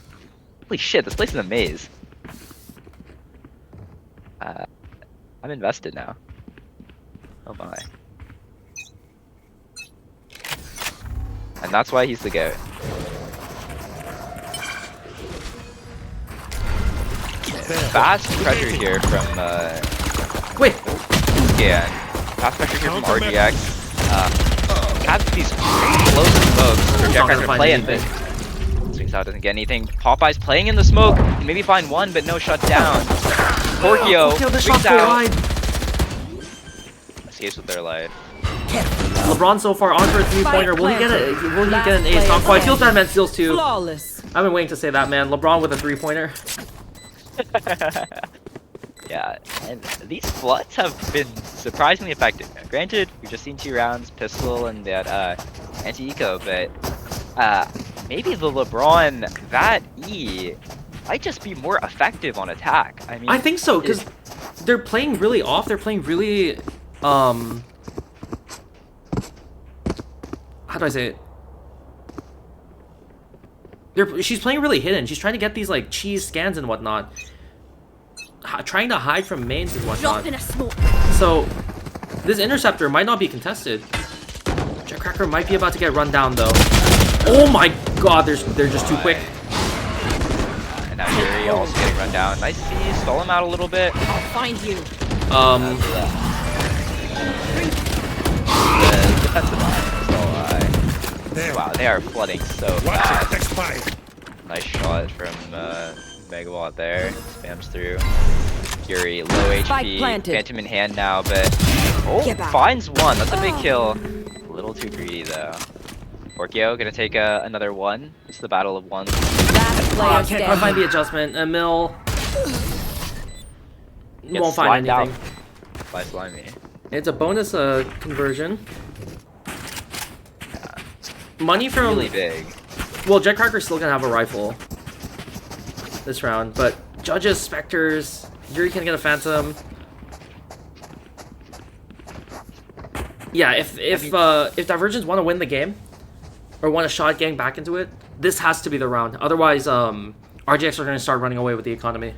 Holy shit! This place is a maze. I'm invested now. Oh my. And that's why he's the GOAT. Fast pressure here from Wait, Scan. Fast pressure here from RGX. Has these close smokes for He's not gonna Jetcracker find playing, but anything. swings out, doesn't get anything. Popeye's playing in the smoke, can maybe find one, but no shut down. Porkio Porkio, this swings shot's go out, wide. escapes with their life. LeBron so far on for a 3-pointer. Will he get it? Will he get an ace? Not quite. Feels bad, man. Steals 2. Flawless. I've been waiting to say that, man. LeBron with a 3-pointer. Yeah, and these floods have been surprisingly effective. Now, granted, we've just seen 2 rounds, pistol and that anti-eco, but maybe the LeBron, that E, might just be more effective on attack. I mean, I think so, because they're playing really off. They're playing really, how do I say it? She's playing really hidden. She's trying to get these, like, cheese scans and whatnot. Trying to hide from mains and whatnot. Drop in a smoke. So, this interceptor might not be contested. Jetcracker might be about to get run down, though. Oh my god, they're just too quick. And now Yuri also getting run down. Nice C, stall him out a little bit. I'll find you. The defensive line is still There. wow, they are flooding so Watch fast. it, expire. Nice shot from Megawatt there. Spams through. Fury, low Spike HP. planted. Phantom in hand now, but Get back. finds one. That's a big kill. A little too greedy though. Orkio gonna take another one. It's the battle of ones. Last player I can't standing. quite find the adjustment. Emil Gets won't find slimed out anything. by Slimy. It's a bonus conversion. Money from Really big. well, Jetcracker's still gonna have a rifle this round, but Judges, Spectres, Yuri can get a Phantom. Yeah, if Divergence want to win the game or want a shot getting back into it, this has to be the round. Otherwise, RGX are gonna start running away with the economy.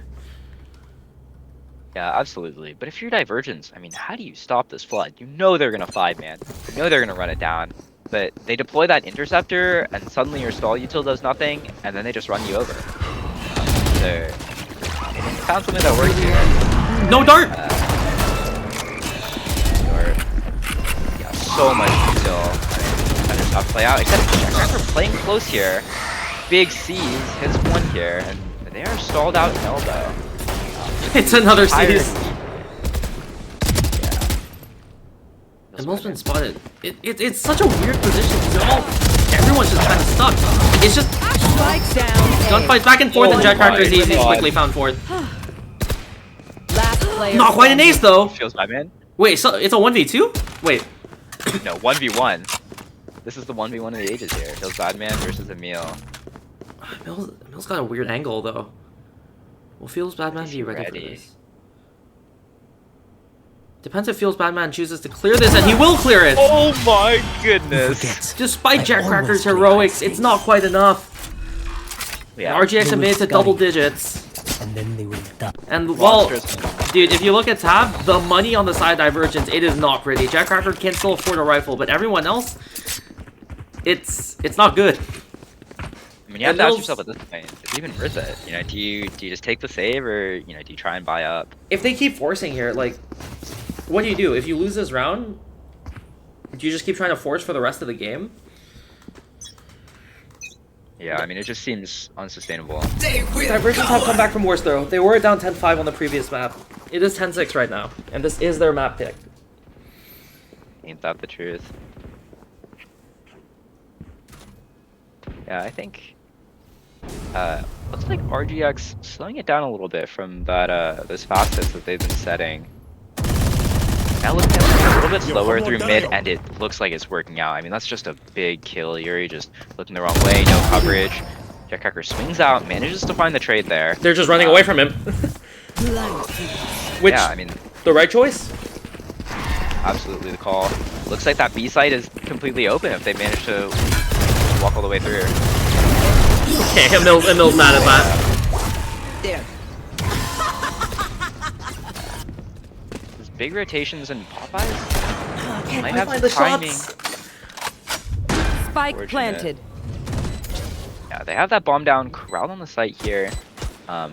Yeah, absolutely. But if you're Divergence, I mean, how do you stop this flood? You know they're gonna 5-man. You know they're gonna run it down. But they deploy that interceptor, and suddenly your stall util does nothing, and then they just run you over. So found something that works here. No dart. Yeah, so much util. I just have to play out. Except Jetcracker playing close here. Big C's hits one here, and they are stalled out in elbow. It's another Higher series. speed. Yeah. Emil's been spotted. It's such a weird position. Everyone's just kind of stuck. It's just Spike down. gunfights back and forth, and Oh Jetcracker is my easy, God. quickly found fourth. Last player. Not quite an ace though. Feels bad, man. Wait, so it's a 1v2? Wait. No, 1v1. This is the 1v1 of the ages here. Feels bad, man versus Emil. Emil's got a weird angle though. Will Feels Badman be ready for Ready. this? Depends if Feels Badman chooses to clear this, and he will clear it! Oh my goodness. Forget. Despite I Jetcracker's almost heroics, realized it's not quite enough. Yeah. RGX have made it to Louis double Scully. digits. And then they will die. And well, Monstrous. dude, if you look at Tab, the money on the side Divergence, it is not pretty. Jetcracker can still afford a rifle, but everyone else, it's not good. I mean, you have to ask Emil's- yourself at this point, is it even worth it? You know, do you just take the save, or do you try and buy up? If they keep forcing here, like, what do you do? If you lose this round, do you just keep trying to force for the rest of the game? Yeah, I mean, it just seems unsustainable. Divergence have come back from worse though. They were down 10-5 on the previous map. It is 10-6 right now, and this is their map pick. Ain't that the truth? Yeah, I think looks like RGX slowing it down a little bit from that those fast hits that they've been setting. Now looking at it a little bit slower through mid, and it looks like it's working out. I mean, that's just a big kill. Yuri just looking the wrong way, no coverage. Jetcracker swings out, manages to find the trade there. They're just running away from him. Which, Yeah, I mean, the right choice? absolutely the call. Looks like that B site is completely open if they manage to walk all the way through. Okay, Emil's mad at that. There. These big rotations and Popeyes Can't might quite have find the timing. shots. Spike Fortunate. planted. Yeah, they have that bomb down, corralled on the site here. A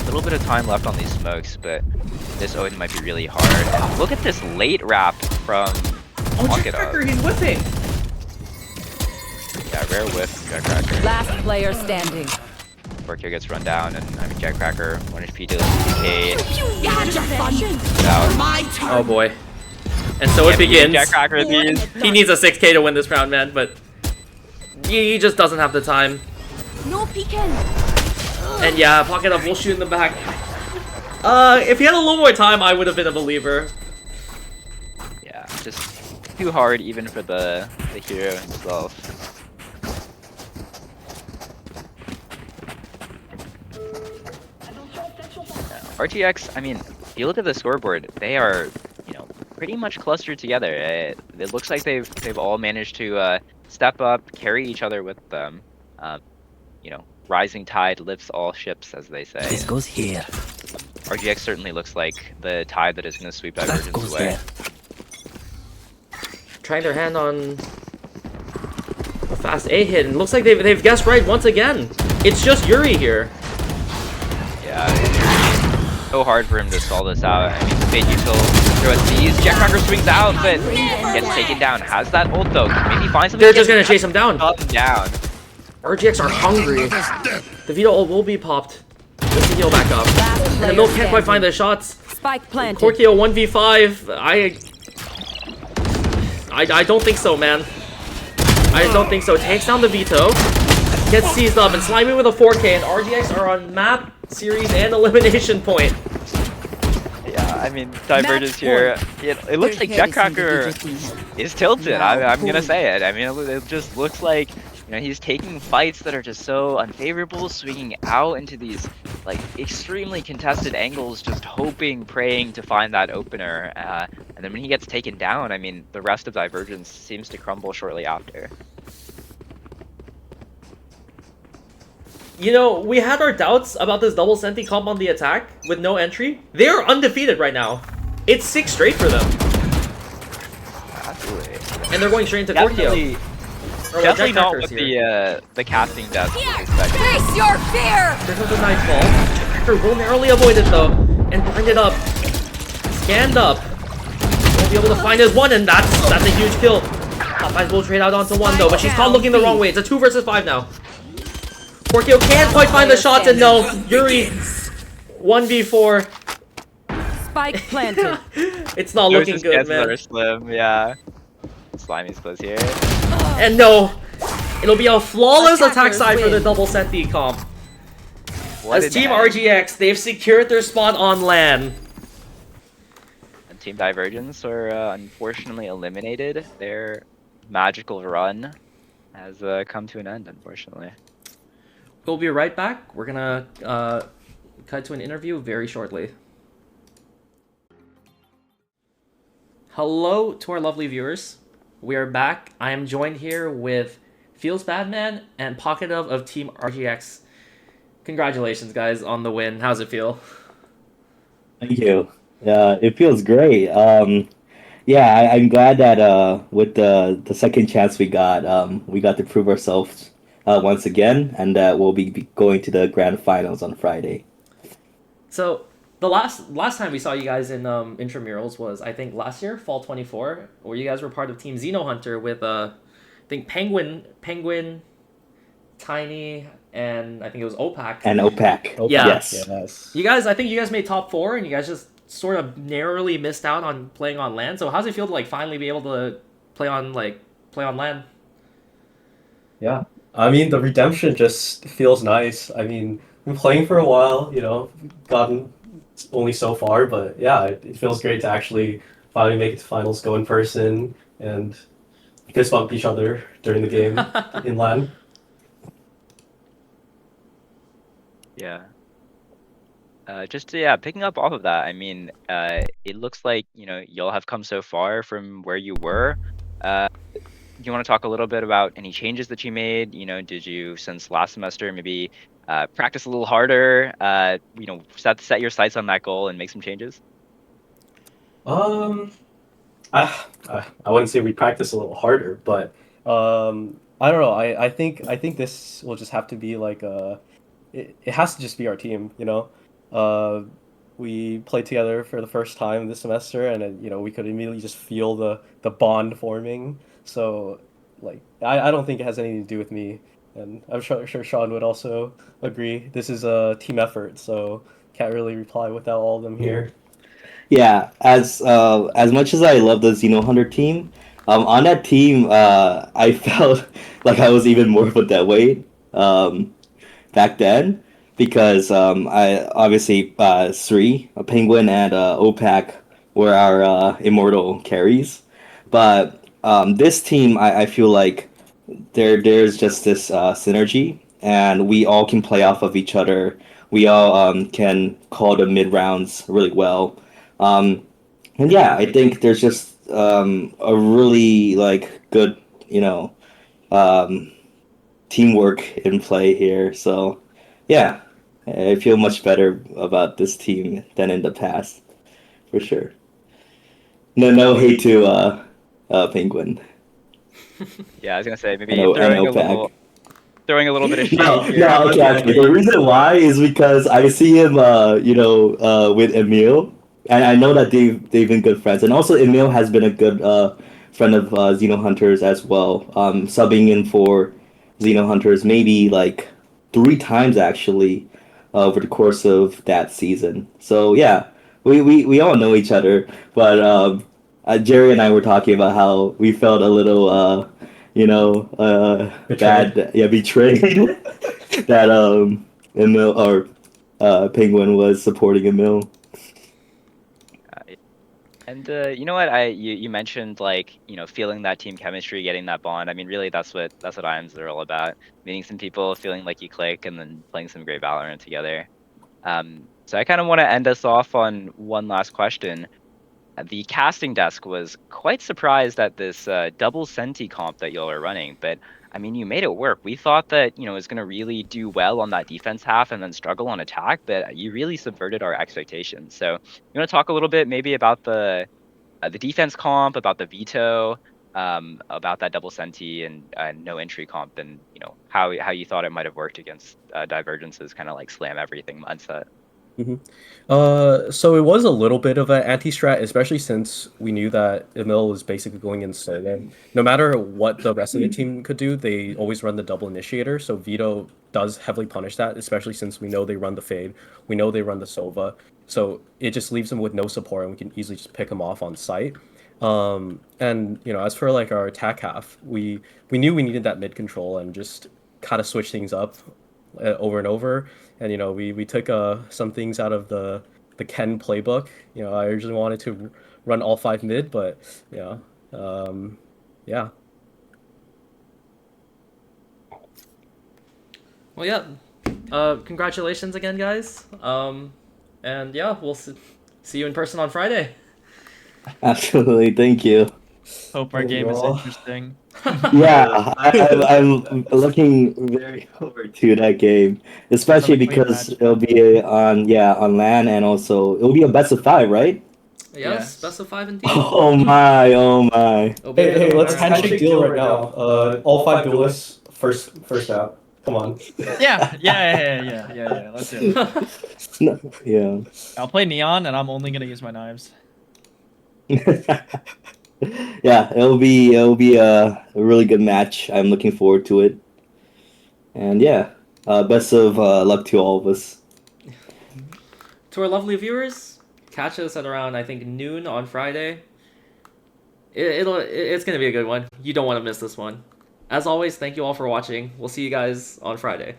little bit of time left on these smokes, but this Odin might be really hard. And look at this late wrap from Oh, Lock It Up. Jetcracker, he's whipping. Yeah, rare whiff from Jetcracker. Last player standing. Orkio gets run down, and I mean, Jetcracker, 1 HP to DK. You had your fun. Out. My turn. Oh boy. And so it begins. Jetcracker these. He needs a 6k to win this round, man, but he just doesn't have the time. No peeking. And yeah, Pocket Up will shoot in the back. If he had a little more time, I would have been a believer. Yeah, just too hard even for the hero himself. RGX, I mean, if you look at the scoreboard, they are, pretty much clustered together. It looks like they've all managed to step up, carry each other with them. Rising tide lifts all ships, as they say. This goes here. RGX certainly looks like the tide that is going to sweep That Divergence goes away. there. Trying their hand on a fast A hit, and looks like they've guessed right once again. It's just Yuri here. Yeah, it's so hard for him to stall this out. I mean, Fate Util throw at C's. Jetcracker swings out, but gets taken down. Has that ult though. Maybe find something. They're just gonna chase him down. Down. RGX are hungry. The Vito ult will be popped. Just to heal back up. And the Milk can't quite find the shots. Spike planted. Corkio 1v5. I don't think so, man. I don't think so. Takes down the Vito. Gets seized up and Slimy with a 4K, and RGX are on map, series, and elimination point. Yeah, I mean, Divergence here. It looks like Jetcracker is tilted. I'm gonna say it. I mean, it just looks like, you know, he's taking fights that are just so unfavorable, swinging out into these like extremely contested angles, just hoping, praying to find that opener. And then when he gets taken down, I mean, the rest of Divergence seems to crumble shortly after. You know, we had our doubts about this double Senti comp on the attack with no entry. They are undefeated right now. It's 6 straight for them. Absolutely. And they're going straight into Corkio. Definitely not what the casting does. Face your fear! There's another Nightfall. Jetcracker will narrowly avoid it though. And blinded up. Scanned up. Won't be able to find his one, and that's a huge kill. Top 5 will trade out onto 1 though, but she's caught looking the wrong way. It's a 2 versus 5 now. Corkio can't quite find the shots, and no, Yuri 1v4. Spike planted. It's not looking good, man. Slim, yeah. Slimy's close here. And no, it'll be a flawless attack Attackers side for the win. double Senti comp. What As an Team end. RGX, they've secured their spot on LAN. And Team Divergence are unfortunately eliminated. Their magical run has come to an end, unfortunately. We'll be right back. We're gonna cut to an interview very shortly. Hello to our lovely viewers. We are back. I am joined here with Feels Badman and Pocket of Team RGX. Congratulations, guys, on the win. How's it feel? Thank you. It feels great. Yeah, I'm glad that with the second chance we got to prove ourselves once again, and that we'll be going to the grand finals on Friday. So the last time we saw you guys in intramurals was, I think, last year, fall 24, where you guys were part of Team Xeno Hunter with I think Penguin, Tiny, and I think it was Opac. And Opac. Yeah. Yes. You guys, I think you guys made top 4, and you guys just sort of narrowly missed out on playing on LAN. So how's it feel to like finally be able to play on LAN? Yeah, I mean, the redemption just feels nice. I mean, been playing for a while, you know, gotten only so far, but yeah, it feels great to actually finally make it to finals, go in person, and fist bump each other during the game in LAN. Yeah. Picking up off of that, I mean, it looks like, you know, y'all have come so far from where you were. Do you want to talk a little bit about any changes that you made? You know, did you, since last semester, maybe practice a little harder, you know, set your sights on that goal and make some changes? I wouldn't say we practice a little harder, but I don't know. I think this will just have to be like it has to just be our team, you know. We played together for the first time this semester, and you know, we could immediately just feel the bond forming. So like I don't think it has anything to do with me, and I'm sure Sean would also agree. This is a team effort, so can't really reply without all of them here. Yeah, as much as I love the Xeno Hunter team, on that team, I felt like I was even more of a deadweight back then, because I obviously Sri, a Penguin, and Opac were our immortal carries, but this team, I feel like there's just this synergy, and we all can play off of each other. We all can call the mid rounds really well. And yeah, I think there's just a really like good, you know, teamwork in play here. So yeah, I feel much better about this team than in the past, for sure. No hate to Penguin. Yeah, I was gonna say maybe And throwing a Opac. little throwing a little bit of shade No, here. no, okay, actually, the reason why is because I see him, with Emil, and I know that they've been good friends, and also Emil has been a good friend of Xeno Hunters as well, subbing in for Xeno Hunters maybe like 3 times actually over the course of that season. So yeah, we all know each other, but Jerry and I were talking about how we felt a little Betrayed. bad, yeah, betrayed that Emil or Penguin was supporting Emil. And you know what? You mentioned like feeling that team chemistry, getting that bond. I mean, really, that's what IMs are all about. Meeting some people, feeling like you click, and then playing some great Valorant together. So I kind of want to end us off on one last question. The casting desk was quite surprised at this double Senti comp that y'all are running, but I mean, you made it work. We thought that it was going to really do well on that defense half and then struggle on attack, but you really subverted our expectations. So you want to talk a little bit maybe about the defense comp, about the veto, about that double Senti and no entry comp, and how you thought it might have worked against Divergence's kind of like slam everything mindset. So it was a little bit of an anti-strat, especially since we knew that Emil was basically going in solo. No matter what the rest of the team could do, they always run the double initiator. So Vito does heavily punish that, especially since we know they run the fade, we know they run the Sova. So it just leaves them with no support, and we can easily just pick them off on site. And as for like our attack half, we knew we needed that mid control and just kind of switch things up over and over. And we took some things out of the Ken playbook. I originally wanted to run all 5 mid, but yeah. Well, yeah. Congratulations again, guys. And yeah, we'll see you in person on Friday. Absolutely, thank you. Hope our game is Overall. interesting. Yeah, I'm looking very forward to that game, especially Another clean because match. it'll be on LAN, and also it'll be a best of 5, right? Yes, Yes. best of 5 indeed. Oh my, oh my. It'll be a bit Hey, of a let's marathon. handshake deal right now. All 5 duelists first out. Come on. Yeah. Let's do it. No, yeah. I'll play Neon, and I'm only gonna use my knives. Yeah, it'll be a really good match. I'm looking forward to it. And yeah, best of luck to all of us. To our lovely viewers, catch us at around I think noon on Friday. It's gonna be a good one. You don't want to miss this one. As always, thank you all for watching. We'll see you guys on Friday.